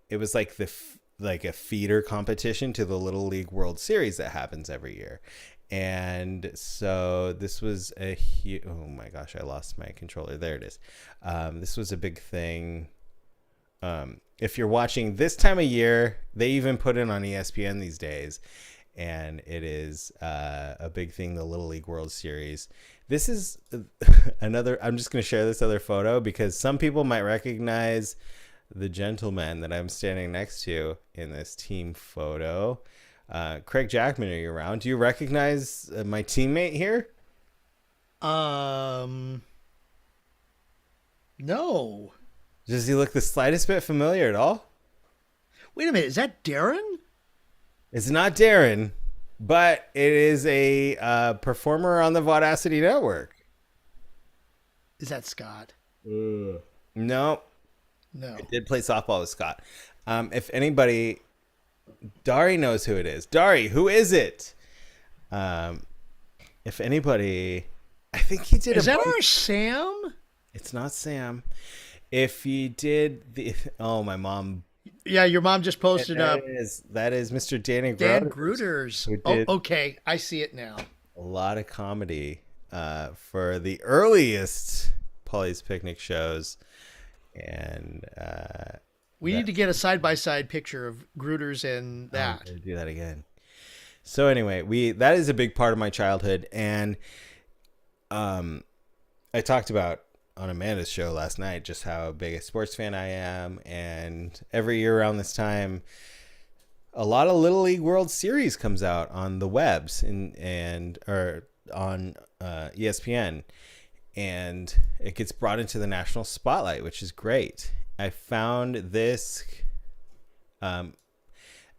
It was like a feeder competition to the Little League World Series that happens every year. And so this was oh my gosh, I lost my controller. There it is. This was a big thing if you're watching this time of year, they even put it on ESPN these days, and it is a big thing, the Little League World Series. This is another, I'm just going to share this other photo because some people might recognize the gentleman that I'm standing next to in this team photo. Craig Jackman, are you around? Do you recognize my teammate here? No. Does he look the slightest bit familiar at all? Wait a minute. Is that Darren? It's not Darren, but it is a performer on the Vaudacity network. Is that Scott? No. No. I did play softball with Scott. If anybody, Dari knows who it is. Dari, who is it? If anybody, I think he did. Is that our Sam? It's not Sam. If you did the, oh, my mom. Yeah, your mom just posted up. That is Mr. Dan Gruters. Oh, okay. I see it now. A lot of comedy for the earliest Paulie's Picnic shows. And we need to get a side-by-side picture of Gruters and that. I'm gonna do that again. So anyway, that is a big part of my childhood. And I talked about on Amanda's show last night just how big a sports fan I am, and every year around this time a lot of Little League World Series comes out on the webs or on ESPN, and it gets brought into the national spotlight, which is great. I found this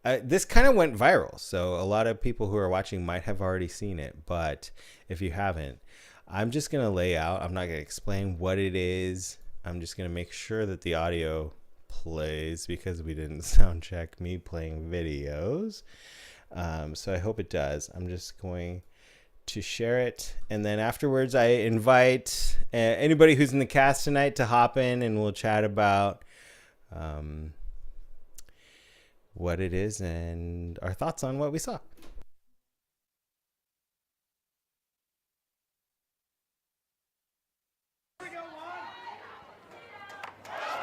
this kind of went viral, so a lot of people who are watching might have already seen it, but if you haven't, I'm just going to lay out. I'm not going to explain what it is. I'm just going to make sure that the audio plays because we didn't sound check me playing videos. So I hope it does. I'm just going to share it. And then afterwards, I invite anybody who's in the cast tonight to hop in and we'll chat about what it is and our thoughts on what we saw.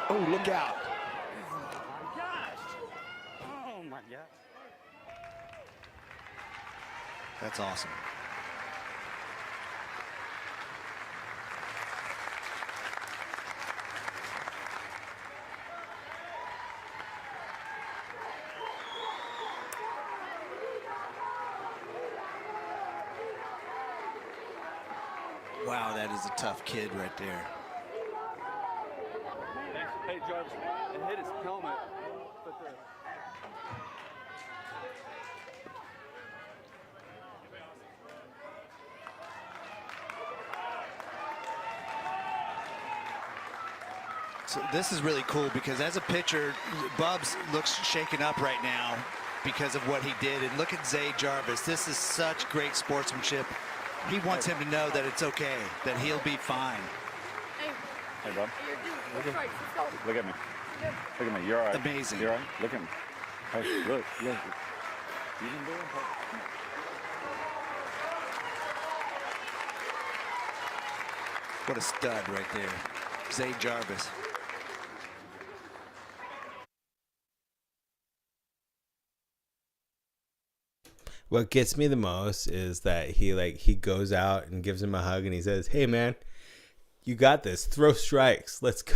Oh, look out. Oh, my gosh. Oh, my gosh. That's awesome. Wow, that is a tough kid right there. Hey, Jarvis, it hit his helmet. So this is really cool because as a pitcher, Bubs looks shaken up right now because of what he did. And look at Zay Jarvis. This is such great sportsmanship. He wants him to know that it's okay, that he'll be fine. Hey, bub. Look at me. Look at me. You're all right. Amazing. You're all right. Look at me. Hey, look. You didn't do it. What a stud right there. Zay Jarvis. What gets me the most is that he goes out and gives him a hug and he says, "Hey man, you got this. Throw strikes. Let's go."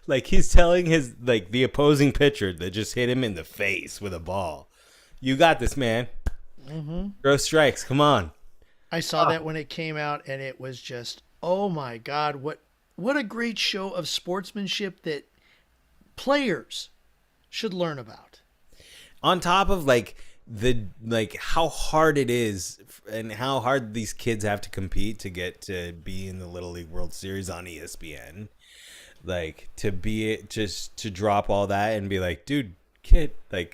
Like he's telling the opposing pitcher that just hit him in the face with a ball, "You got this, man. Mm-hmm. Throw strikes. Come on." I saw that when it came out and it was just, oh my God, what a great show of sportsmanship that players should learn about. On top of how hard it is and how hard these kids have to compete to get to be in the Little League World Series on ESPN, to drop all that and be like, "Dude, kid, I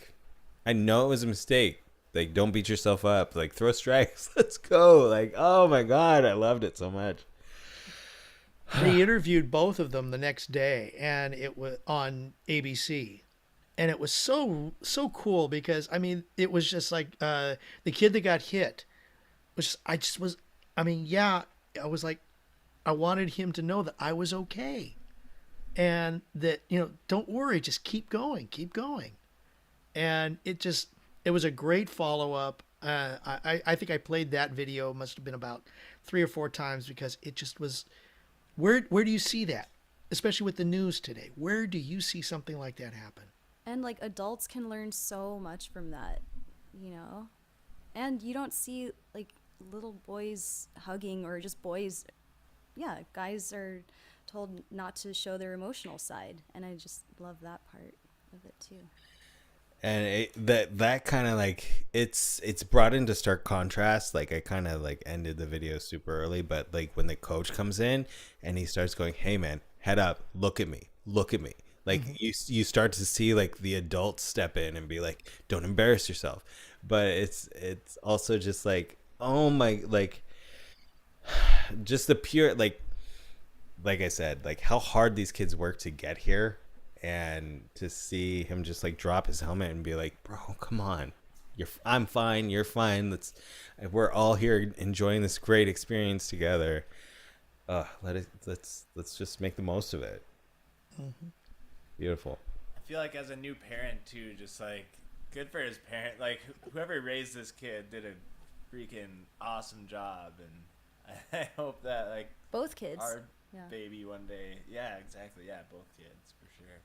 know it was a mistake. Don't beat yourself up. Throw strikes. Let's go." Oh my God, I loved it so much. They interviewed both of them the next day, and it was on ABC, and it was so cool because it was just like the kid that got hit, I was like, I wanted him to know that I was okay. and that, don't worry, just keep going. And it was a great follow-up. I think I played that video, must have been about 3 or 4 times, because it just was, where do you see that? Especially with the news today. Where do you see something like that happen? And like adults can learn so much from that, and you don't see like little boys hugging, or just boys. Yeah, guys are told not to show their emotional side, and I just love that part of it too. And that kind of like it's brought into stark contrast. Like I kind of like ended the video super early, but like when the coach comes in and he starts going, "Hey man, head up, look at me. Like you start to see like the adults step in and be like, don't embarrass yourself. But it's also just like, oh my, like just the pure, like I said, like how hard these kids work to get here. And to see him just like drop his helmet and be like, bro, come on, I'm fine, you're fine. We're all here enjoying this great experience together. Let's just make the most of it. Beautiful. I feel like as a new parent too, just like good for his parent. Like whoever raised this kid did a freaking awesome job, and I hope that like Both kids. our baby one day. Yeah, exactly. Yeah, both kids for sure.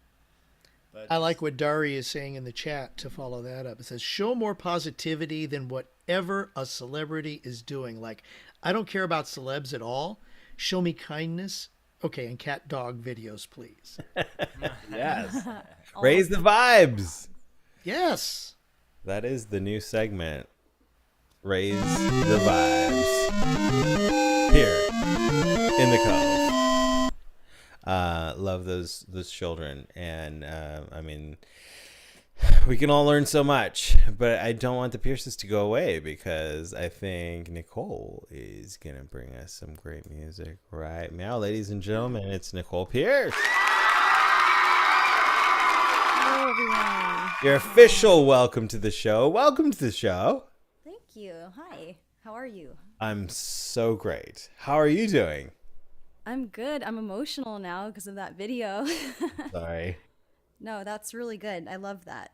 But I like what Dari is saying in the chat to follow that up. It says, show more positivity than whatever a celebrity is doing. Like, I don't care about celebs at all. Show me kindness. Okay, and cat dog videos, please. Yes. Raise the vibes. Yes. That is the new segment. Raise the vibes. Here in the Cove. Love those children. And I mean, we can all learn so much, but I don't want the Pierces to go away, because I think Nicole is going to bring us some great music right now. Ladies and gentlemen, it's Nicole Pierce. Hello, everyone. Your official welcome to the show. Welcome to the show. Thank you. Hi. How are you? I'm so great. How are you doing? I'm good. I'm emotional now because of that video. Sorry. No, that's really good. I love that.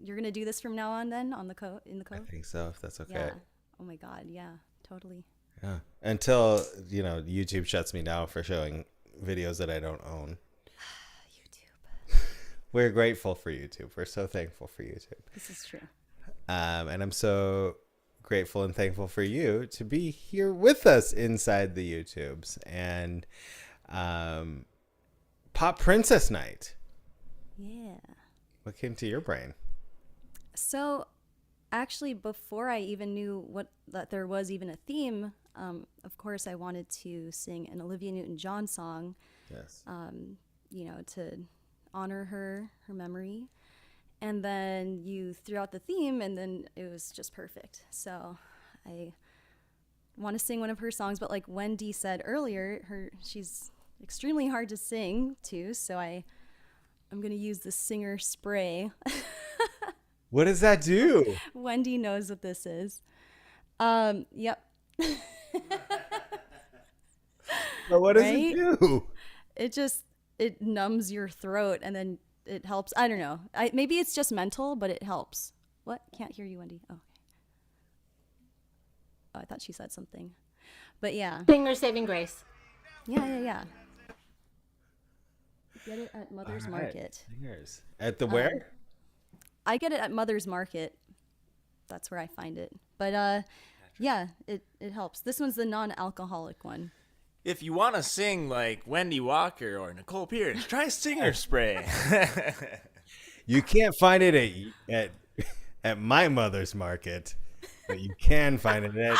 You're gonna do this from now on, then, in the Cove. I think so, if that's okay. Yeah. Oh my God. Yeah. Totally. Yeah. Until, YouTube shuts me down for showing videos that I don't own. YouTube. We're grateful for YouTube. We're so thankful for YouTube. This is true. And I'm so grateful and thankful for you to be here with us inside the YouTubes. And Pop Princess Night. Yeah. What came to your brain? So, actually, before I even knew that there was even a theme, of course, I wanted to sing an Olivia Newton-John song. Yes. To honor her memory. And then you threw out the theme, and then it was just perfect. So I want to sing one of her songs, but like Wendy said earlier, she's extremely hard to sing too. So I'm going to use the singer spray. What does that do? Wendy knows what this is. Yep. But what does it do? It numbs your throat, and then it helps. I don't know. Maybe it's just mental, but it helps. What? Can't hear you, Wendy. Oh, okay. Oh, I thought she said something. But yeah. Singer Saving Grace. Yeah. Get it at Mother's Market. Singers. At the where? I get it at Mother's Market. That's where I find it. But yeah, it helps. This one's the non-alcoholic one. if you want to sing like Wendy Walker or Nicole Pierce, try Singer Spray. You can't find it at my mother's market, but you can find it at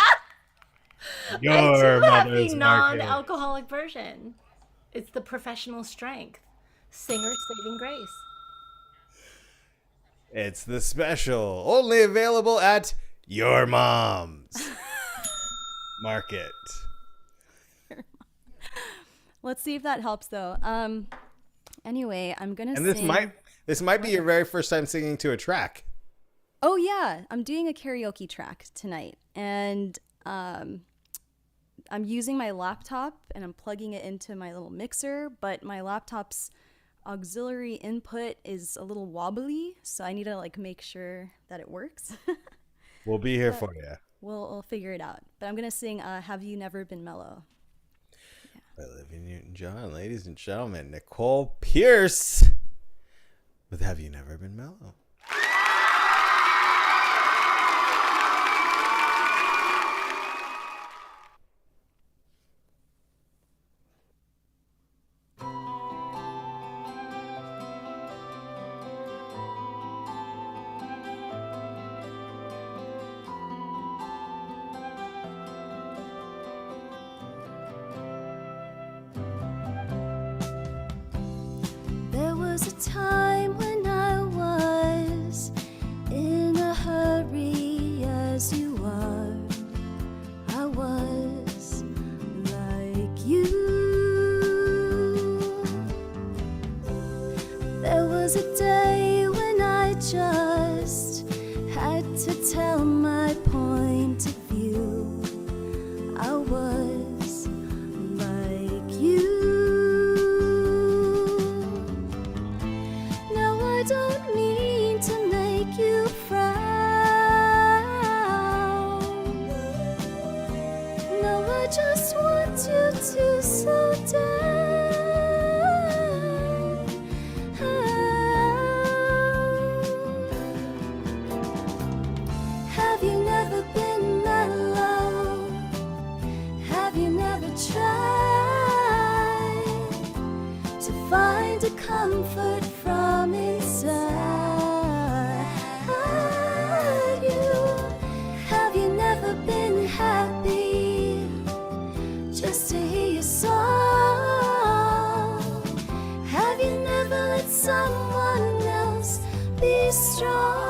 your mother's the market. non-alcoholic version. It's the professional strength. Singer Saving Grace. It's the special, only available at your mom's market. Let's see if that helps, though. Anyway, I'm gonna And sing. this might be your very first time singing to a track. Oh yeah, I'm doing a karaoke track tonight, and I'm using my laptop and I'm plugging it into my little mixer, but my laptop's auxiliary input is a little wobbly, so I need to like make sure that it works. We'll be here for you. We'll figure it out. But I'm gonna sing "Have You Never Been Mellow." By Olivia Newton-John, ladies and gentlemen, Nicole Pierce with "Have You Never Been Mellow." There was a time when I was in a hurry as you are. I was like you. There was a day when I just had to tell my point of view. I was like you. Now I don't mean to make you frown. No, I just want you to slow down. Have you never been mellow? Have you never tried to find a comfort from inside you? Have you never been happy just to hear your song? Have you never let someone else be strong?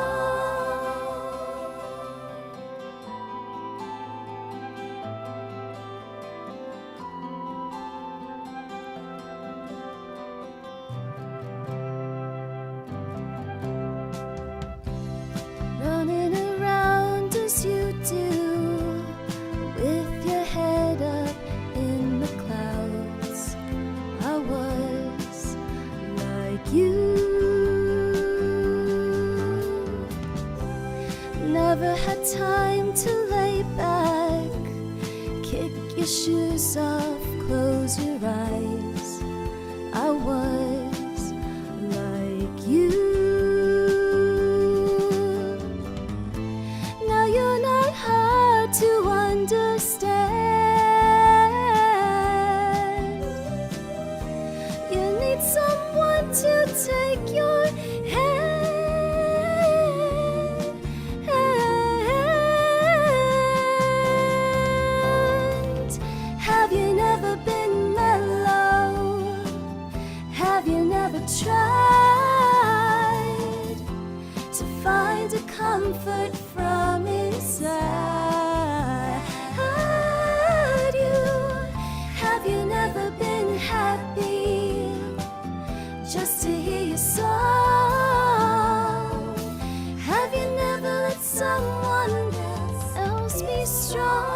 Running around as you do, with your head up in the clouds. I was like you. Never had time to lay back, kick your shoes off, close your eyes. I was like you. Now you're not hard to understand. You need someone to take your hand. Have you never been mellow? Have you never tried to find a comfort from inside you? Have you never been happy just to hear your song? Have you never let someone else be strong?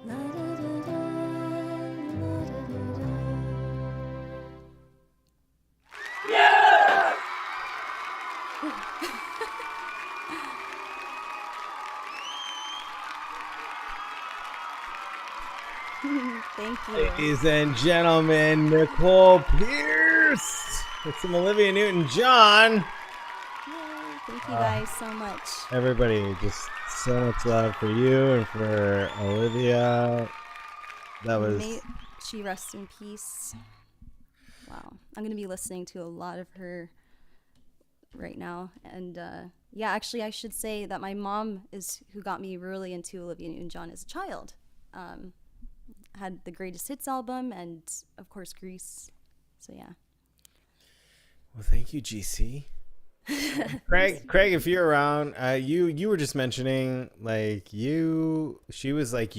La, da, da, da, la, da, da, da. Thank you. Ladies and gentlemen, Nicole Pierce with some Olivia Newton-John. Yay, thank you guys so much. Everybody, just so much love for you and for Olivia. That was May she rest in peace. Wow. I'm going to be listening to a lot of her right now. And yeah, actually, I should say that my mom is who got me really into Olivia Newton-John as a child. Had the Greatest Hits album and, of course, Grease. So, yeah. well. Thank you, GC. Craig, if you're around, you were just mentioning like she was like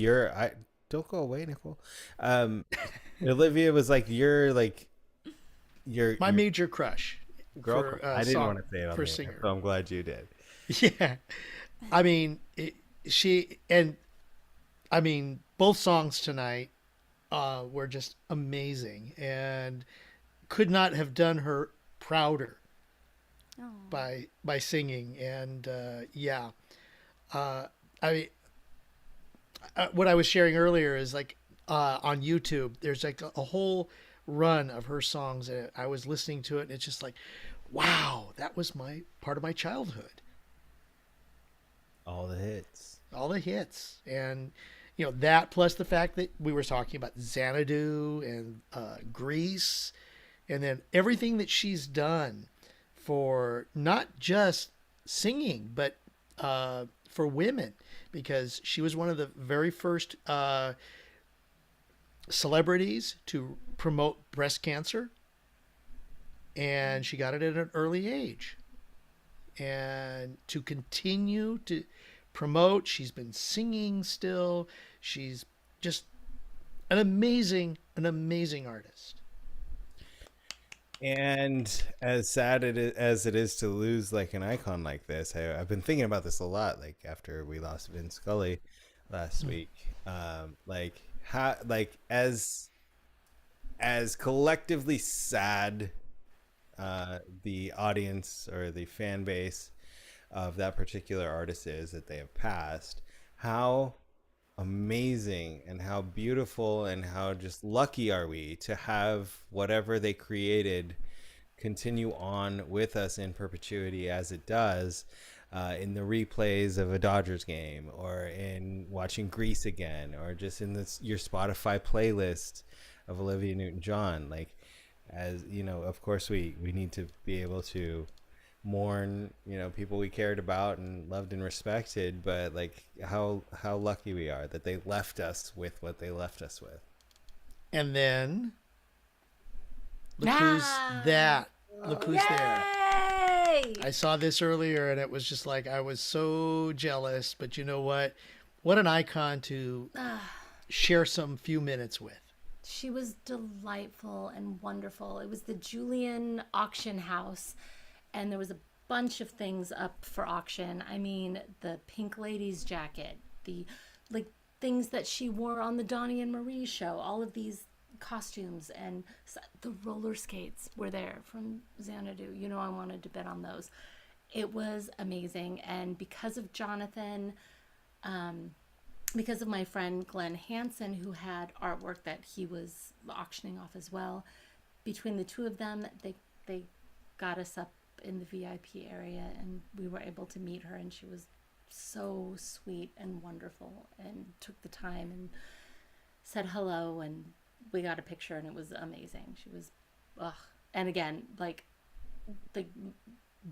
don't go away, Nicole. Olivia was like your like my major crush. girl. I didn't want to say it on for the singer. air, so I'm glad you did. Yeah, I mean, both songs tonight were just amazing, and could not have done her prouder by singing. And what I was sharing earlier is like on YouTube, there's like a whole run of her songs, and I was listening to it, and it's just like, wow, that was my part of my childhood. All the hits. And that plus the fact that we were talking about Xanadu and Grease, and then everything that she's done for not just singing but for women, because she was one of the very first celebrities to promote breast cancer, and she got it at an early age. And to continue to promote, she's been singing still. She's just an amazing artist. And as sad as it is to lose like an icon like this, I've been thinking about this a lot. Like after we lost Vin Scully last week, like how, like as collectively sad the audience or the fan base of that particular artist is that they have passed, how amazing and how beautiful and how just lucky are we to have whatever they created continue on with us in perpetuity as it does, in the replays of a Dodgers game, or in watching Grease again, or just in your Spotify playlist of Olivia Newton-John. Like, as you know, of course we need to be able to mourn, people we cared about and loved and respected, but like how lucky we are that they left us with what they left us with. And then look who's there. I saw this earlier, and it was just like, I was so jealous, but you know what an icon to share some few minutes with. She was delightful and wonderful. It was the Julian auction house, and there was a bunch of things up for auction. I mean, the Pink Lady's jacket, the things that she wore on the Donnie and Marie show, all of these costumes, and the roller skates were there from Xanadu. I wanted to bet on those. It was amazing. And because of Jonathan, because of my friend Glenn Hansen, who had artwork that he was auctioning off as well, between the two of them, they got us up in the VIP area, and we were able to meet her, and she was so sweet and wonderful, and took the time and said hello, and we got a picture, and it was amazing. She was, and again, like the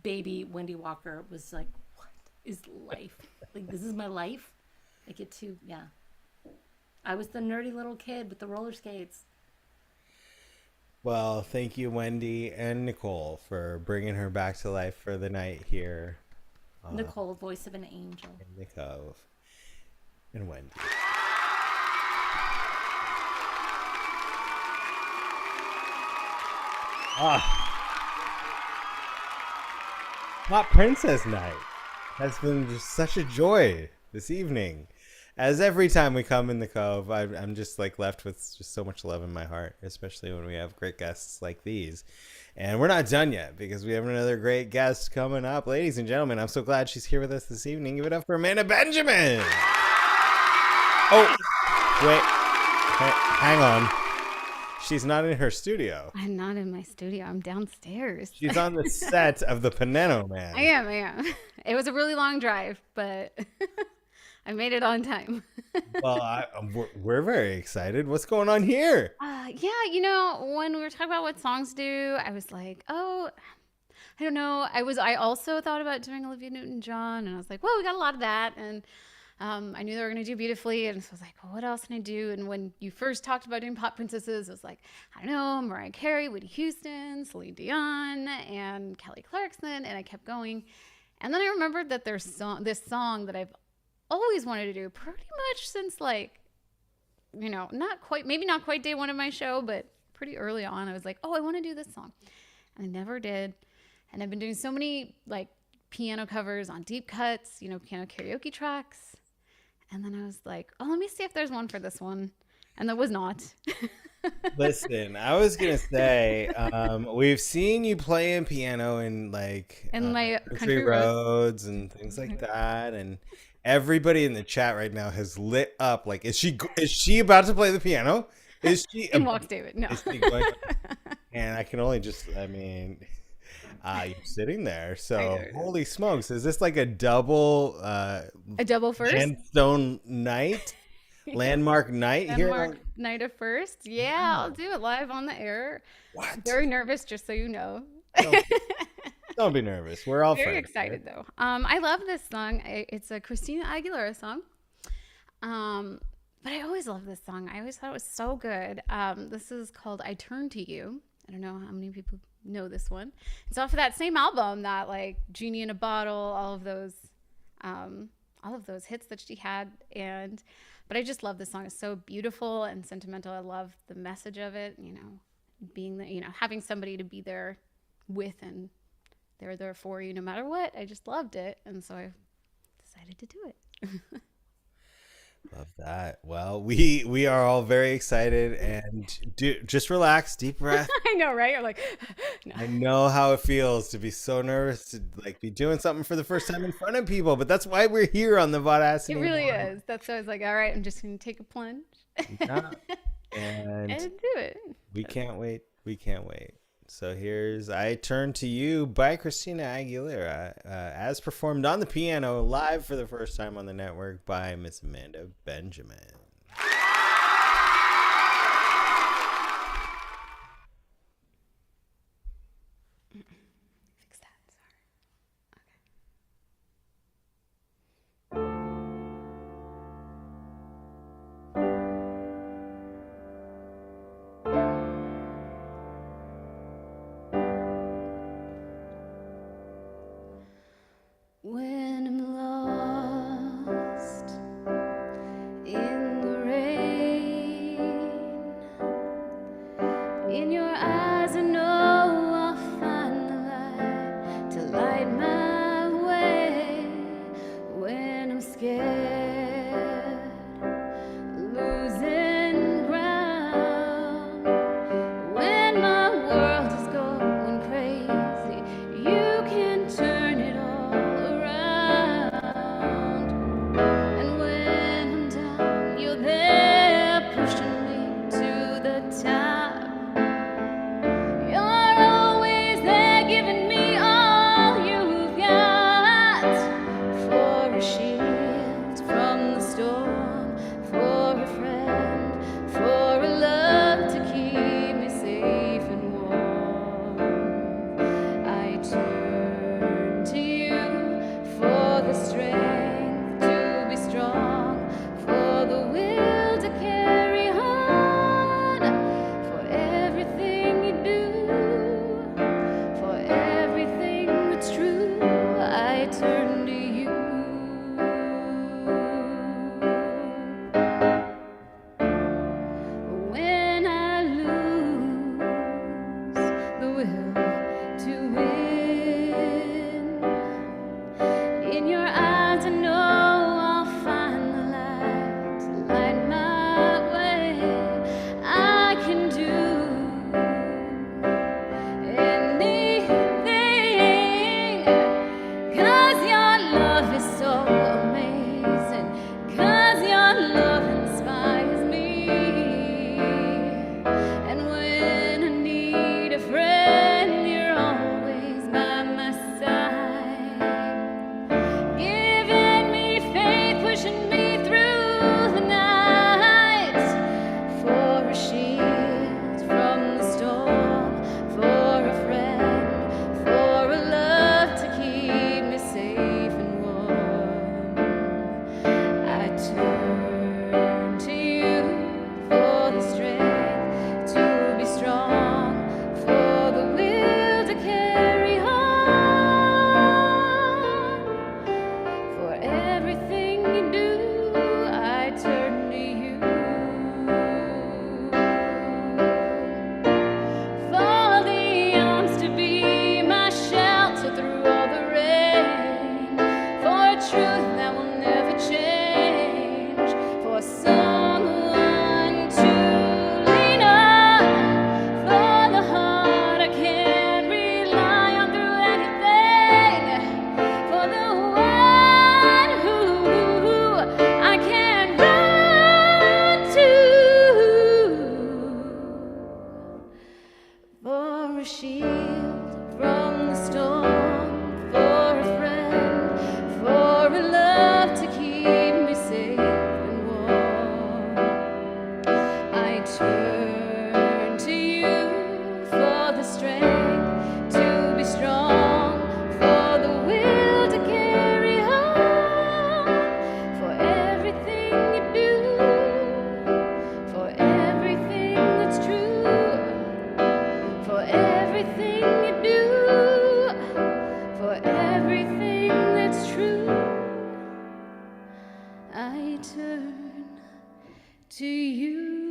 baby Wendy Walker was like, what is life? Like, this is my life. I get to, I was the nerdy little kid with the roller skates. Well, thank you, Wendy and Nicole, for bringing her back to life for the night here. Nicole, voice of an angel. In the Cove. And Wendy. Hot Princess Night has been just such a joy this evening. As every time we come in the Cove, I'm just like left with just so much love in my heart, especially when we have great guests like these. And we're not done yet, because we have another great guest coming up. Ladies and gentlemen, I'm so glad she's here with us this evening. Give it up for Amanda Benjamin. Oh, wait. Hang on. She's not in her studio. I'm not in my studio. I'm downstairs. She's on the set of the Paneno Man. I am. It was a really long drive, but I made it on time. Well, we're very excited. What's going on here? When we were talking about what songs to do, I was like, I don't know. I also thought about doing Olivia Newton-John, and I was like, well, we got a lot of that, and I knew they were going to do beautifully, and so I was like, well, what else can I do? And when you first talked about doing pop princesses, I was like, I don't know, Mariah Carey, Whitney Houston, Celine Dion, and Kelly Clarkson, and I kept going. And then I remembered that there's this song that I've always wanted to do pretty much since maybe not quite day one of my show, but pretty early on. I was like, oh, I want to do this song. And I never did. And I've been doing so many like piano covers on deep cuts, you know, piano karaoke tracks. And then I was like, oh, let me see if there's one for this one. And there was not. Listen, I was gonna say, we've seen you playing piano in like my country roads and things like that, and everybody in the chat right now has lit up. Like, is she about to play the piano? Is she? In walks David. No. Is she going, and I can only just, I mean, you're sitting there. So holy smokes, is this like a double first Sandstone night? Landmark night here. Landmark night of first. Yeah, I'll do it live on the air. What? I'm very nervous, just so you know. Don't be nervous. We're all very friends, excited right? though. I love this song. It's a Christina Aguilera song. But I always love this song. I always thought it was so good. This is called "I Turn to You." I don't know how many people know this one. It's off of that same album, that like "Genie in a Bottle," all of those hits that she had, but I just love this song. It's so beautiful and sentimental. I love the message of it, you know, being the, you know, having somebody to be there with, and they're there for you no matter what. I just loved it. And so I decided to do it. Love that. Well, we are all very excited, and just relax, deep breath. I know, right? You're like, no. I know how it feels to be so nervous to like be doing something for the first time in front of people, but that's why we're here on the Vaudacity. It really is. That's why I was like, all right, I'm just going to take a plunge. Yeah. And do it. We can't wait. We can't wait. So here's "I Turn to You" by Christina Aguilera, as performed on the piano live for the first time on the network by Miss Amanda Benjamin. Fix that. Sorry. When I'm lost in the rain, in your eyes I know I'll find the light to light my way. When I'm scared, losing ground, when my world is going crazy, you can turn it all around. And when I'm down, you're there pushing me to the top. You're always there giving me all you've got. For a shield from the storm, for a friend, for a love to keep me safe and warm. I turn to you for the strength to be strong, for the will to carry on, for everything you do, for everything that's true. I turn to you. When I lose the will to win, in your eyes I know I'll find the light to light my way. I can do anything, 'cause your love is so amazing, 'cause your love inspires me. And when I need a friend, you're always by my side, giving me faith, pushing me through the night. For a shield from the storm, for a friend, for a love to keep me safe and warm. I turn to you for the strength to be strong, for the will to carry on, for everything you do. I turn to you. return to you.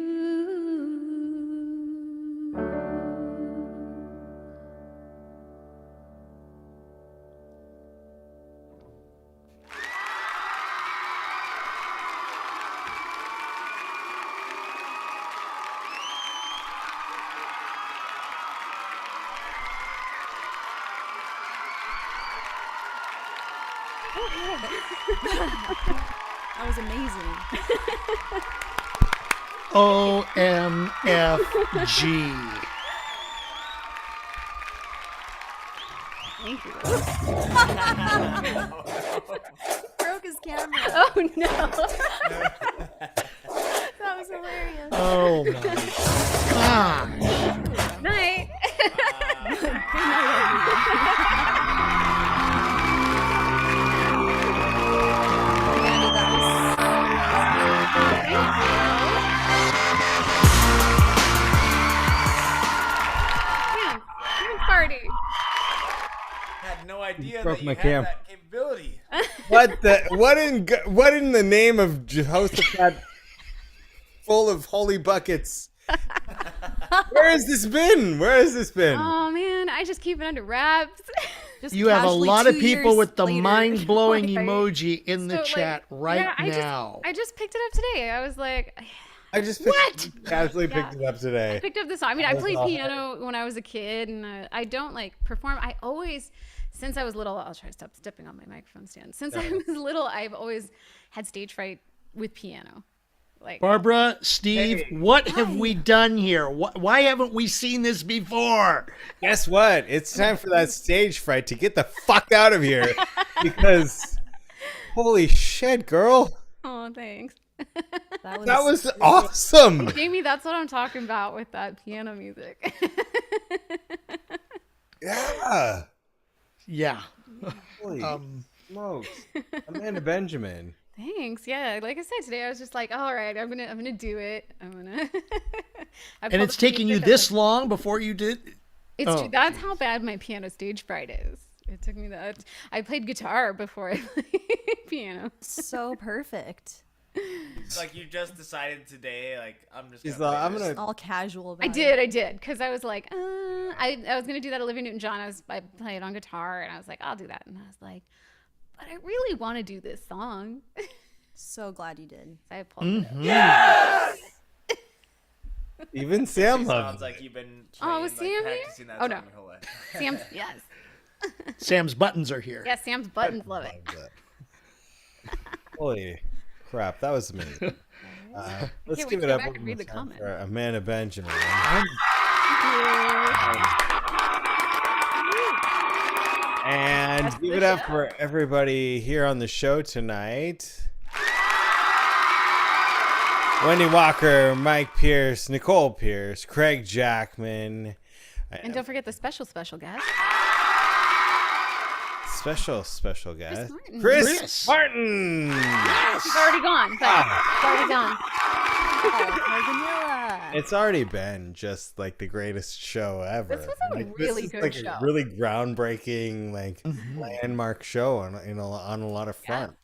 That was amazing. OMFG. Thank you. Broke his camera. Oh no. That was hilarious. Oh my gosh. Night. Yeah, party. Had no idea broke that you my had cam. that capability. What in the name of Jehoshaphat full of holy buckets? Where has this been? Oh man, I just keep it under wraps. Just You have a casually lot of 2 people years with the later. mind-blowing Like, emoji in the So, chat right yeah, now. I just picked it up today. I was like, I just casually picked it up today. I picked up the song. I mean, I played awful. piano when I was a kid, and I don't like perform. I always, since I was little, I'll try to stop stepping on my microphone stand. Since I was little, I've always had stage fright with piano. Like, Barbara, Steve, what have we done here? Why haven't we seen this before? Guess what? It's time for that stage fright to get the fuck out of here. Because, holy shit, girl. oh, thanks. That That was awesome. Jamie, that's what I'm talking about with that piano music. Yeah. Yeah. Holy smokes. Amanda Benjamin. Thanks. Yeah, like I said today, I was just like, all right, I'm gonna do it. And it's taken you this long before you did? That's how bad my piano stage fright is. It took me that. I played guitar before I played piano. so perfect. It's like you just decided today, like I'm just. He's Gonna like, play I'm this. gonna. All casual about I it. did, because I was like, I was gonna do that Olivia Newton-John. I played on guitar, and I was like, I'll do that, and I was like, but I really want to do this song. So glad you did. So I pulled it up. Yes! Even Sam It loves sounds like you've been Oh, was trained, Sam like, here? practicing that Oh, song no. your whole life. Sam's, yes. Sam's buttons are here. Yeah, Sam's buttons love it. Holy crap, that was amazing. Let's Can't wait give to it go up back one and more read the time comments. for Amanda Benjamin. And That's give the it up show. for everybody here on the show tonight. Wendy Walker, Mike Pierce, Nicole Pierce, Craig Jackman. And don't forget the special guest. Special guest. Martin. Chris Martin. She's already gone. But she's already gone. Carganilla. It's already been just like the greatest show ever. This was a Like, really this is good like show. a really groundbreaking, like landmark show on a lot of fronts.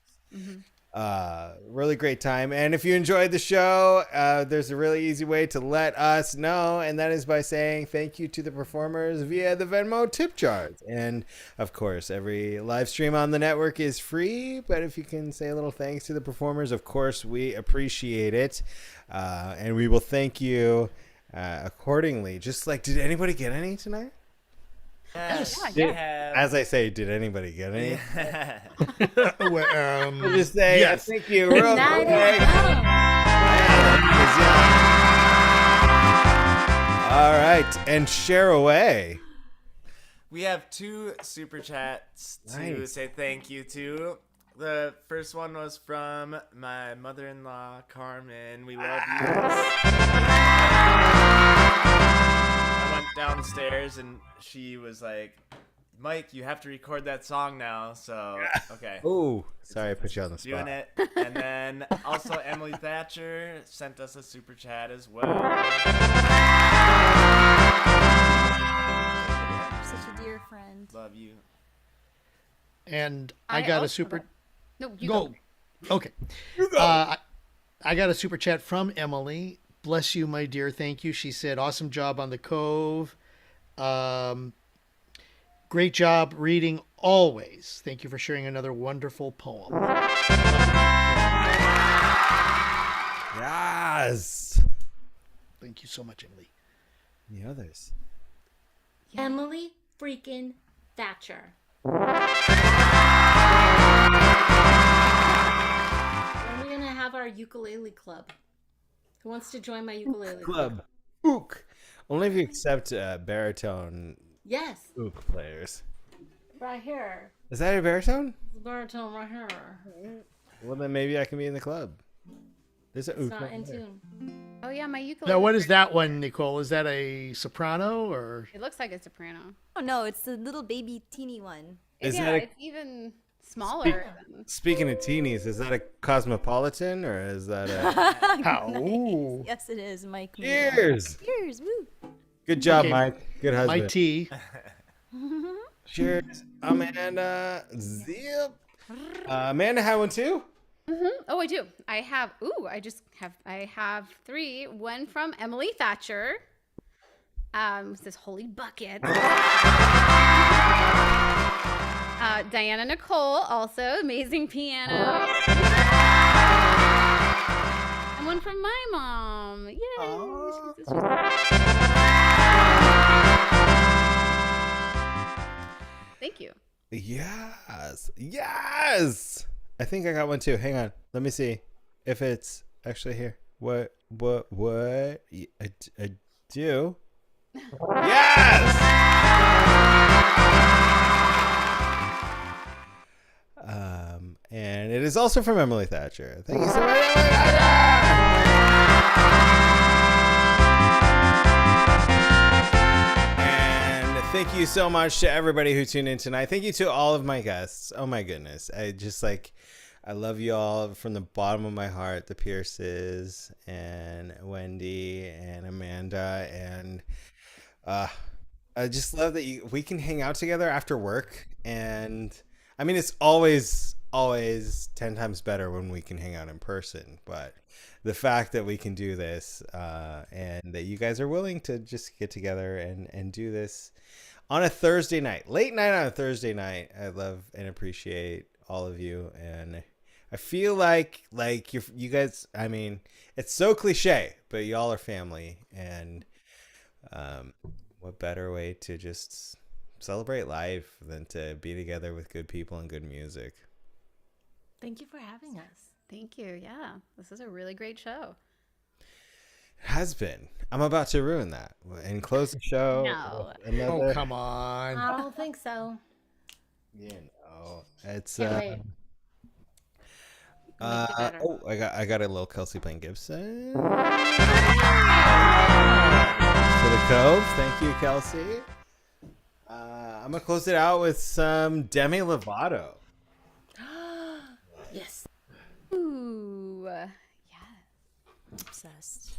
Really great time. And if you enjoyed the show, there's a really easy way to let us know, and that is by saying thank you to the performers via the Venmo tip jars. And of course, every live stream on the network is free, but if you can say a little thanks to the performers, of course, we appreciate it. And we will thank you accordingly. Just like, did anybody get any tonight? Yes. Yeah, we have- As I say, did anybody get any? Well, We'll just say yes. thank you real Night quick. All right, and share away. We have 2 super chats to Nice. say thank you to. The first one was from my mother-in-law, Carmen. We love you. I went downstairs and she was like, Mike, you have to record that song now. So, okay. Oh, sorry, I put you on the spot. Doing it. And then also Emily Thatcher sent us a super chat as well. Such a dear friend. Love you. And I got a also super... got- No, you Go. go. Okay. I got a super chat from Emily. Bless you, my dear. Thank you. She said, awesome job on the Cove. Great job reading always. Thank you for sharing another wonderful poem. Yes. Thank you so much, Emily. The others. Emily freaking Thatcher. When are we gonna have our ukulele club? Who wants to join my ukulele Club. Ook. Only if you accept baritone Yes, ook players. right here. Is that a baritone? The baritone right here. Well, then maybe I can be in the club. There's a It's ook. not right in there. tune. Oh yeah, my ukulele. Now, what is that one, Nicole? Is that a soprano or? It looks like a soprano. Oh no, it's the little baby teeny one. Is yeah, that a- it's even smaller. Speaking of teenies, is that a cosmopolitan or is that a... How? Yes, it is, Mike. Cheers! Cheers! Woo! Good job, Okay. Mike. Good husband. My tea. Cheers, Amanda. Zip. Amanda had one too? Oh, I do. I have. I have 3. One from Emily Thatcher. It's this holy bucket. Diana Nicole, also amazing piano. And one from my mom. Yay! Thank you. Yes. Yes. I think I got one too. Hang on. Let me see if it's actually here. What? I do. Yes. And it is also from Emily Thatcher. Thank you so much, Emily Thatcher. And thank you so much to everybody who tuned in tonight. Thank you to all of my guests. Oh my goodness. I love you all from the bottom of my heart. The Pierces and Wendy and Amanda. And I just love that we can hang out together after work. And I mean, it's always 10 times better when we can hang out in person. But the fact that we can do this and that you guys are willing to just get together and do this on a Thursday night, late night on a Thursday night, I love and appreciate all of you. And I feel like you guys, I mean, it's so cliche, but y'all are family. And what better way to just celebrate life than to be together with good people and good music. Thank you for having us. Thank you. Yeah, this is a really great show. It has been. I'm about to ruin that and close the show. No. with another, Oh, come on. I don't think so. You know, it's Can't wait. Make it better. oh, I got a little Kelsey playing Gibson for the Cove. Thank you, Kelsey. I'm gonna close it out with some Demi Lovato. Yes. Ooh, yeah. Obsessed.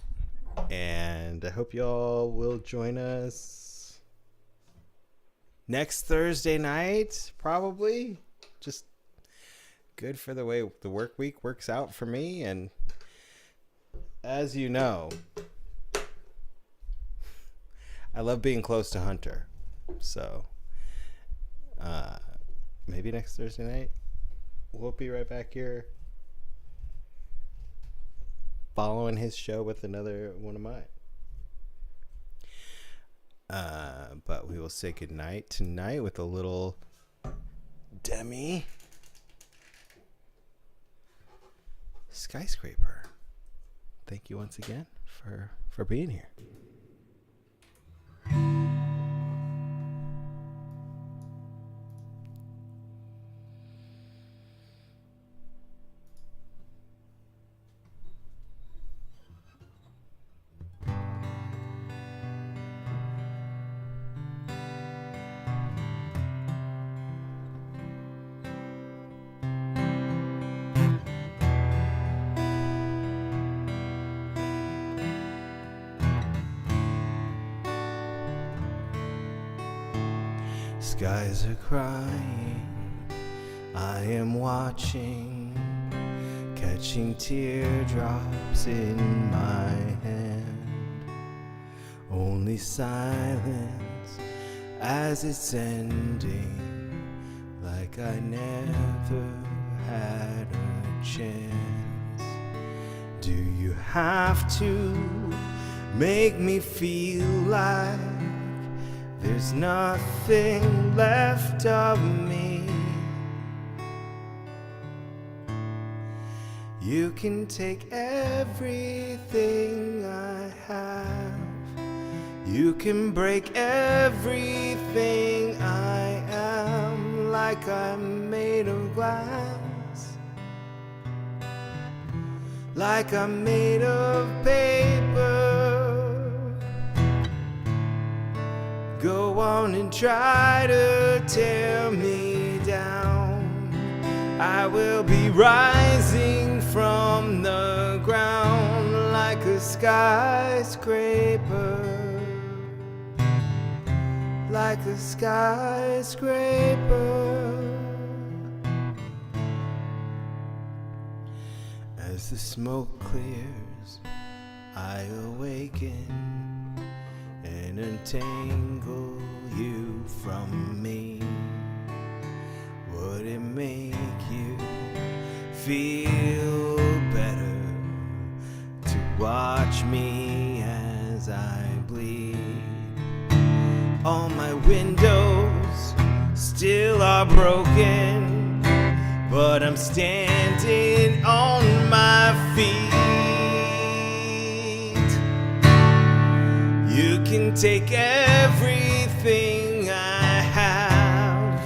And I hope y'all will join us next Thursday night, probably. Just good for the way the work week works out for me. And as you know, I love being close to Hunter. So maybe next Thursday night we'll be right back here following his show with another one of mine. But we will say goodnight tonight with a little Demi Skyscraper. Thank you once again for being here. Skies are crying, I am watching catching teardrops in my hand. Only silence as it's ending, like I never had a chance. Do you have to make me feel like there's nothing left of me? You can take everything I have. You can break everything I am, like I'm made of glass, like I'm made of paper. Go on and try to tear me down. I will be rising from the ground like a skyscraper, like a skyscraper. As the smoke clears, I awaken and untangle you from me. Would it make you feel better to watch me as I bleed? All my windows still are broken, but I'm standing on my feet. You can take everything I have.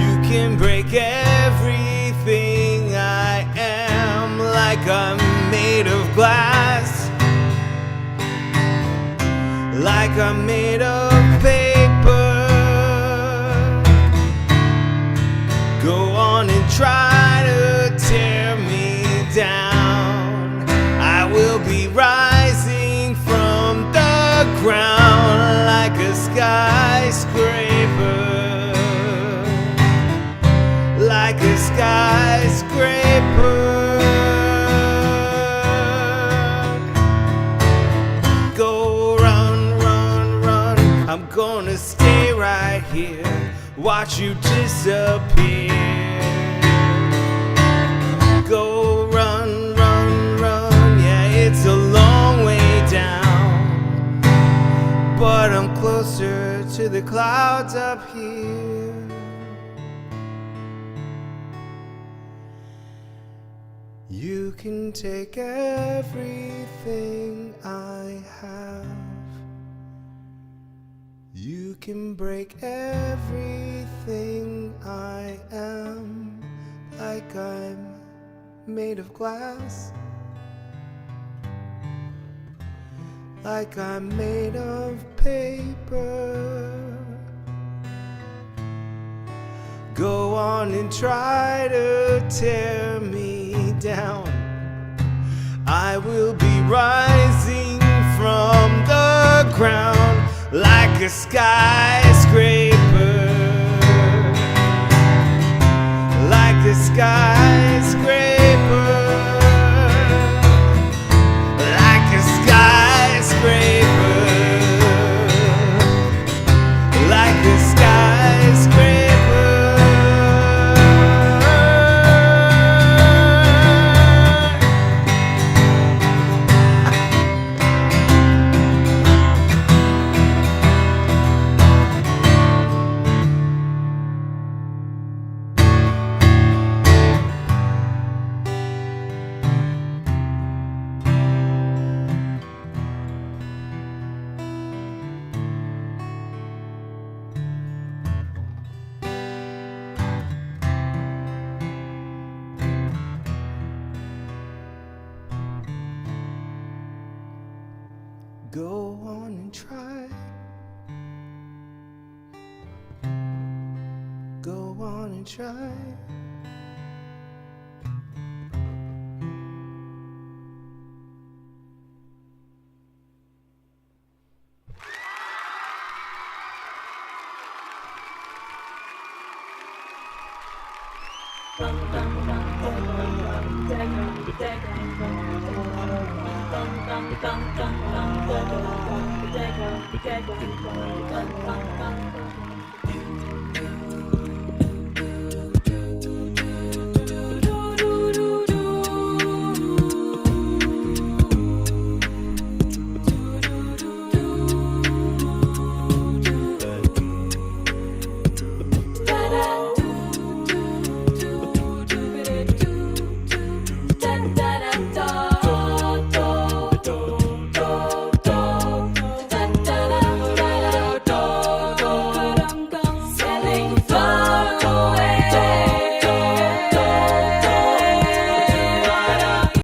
You can break everything I am, like I'm made of glass, like I'm made of paper. Go on and try to tear me down. I will be rising from the ground like a skyscraper, like a skyscraper. Go run, run, run. I'm gonna stay right here, watch you disappear. Go run, run, run. Yeah, it's a long way down, but I'm closer to the clouds up here. You can take everything I have. You can break everything I am, like I'm made of glass, like I'm made of paper. Go on and try to tear me down. I will be rising from the ground like a skyscraper, like a skyscraper, like a skyscraper, like a skyscraper. Go on and try. Go on and try. Bum, bum, bum.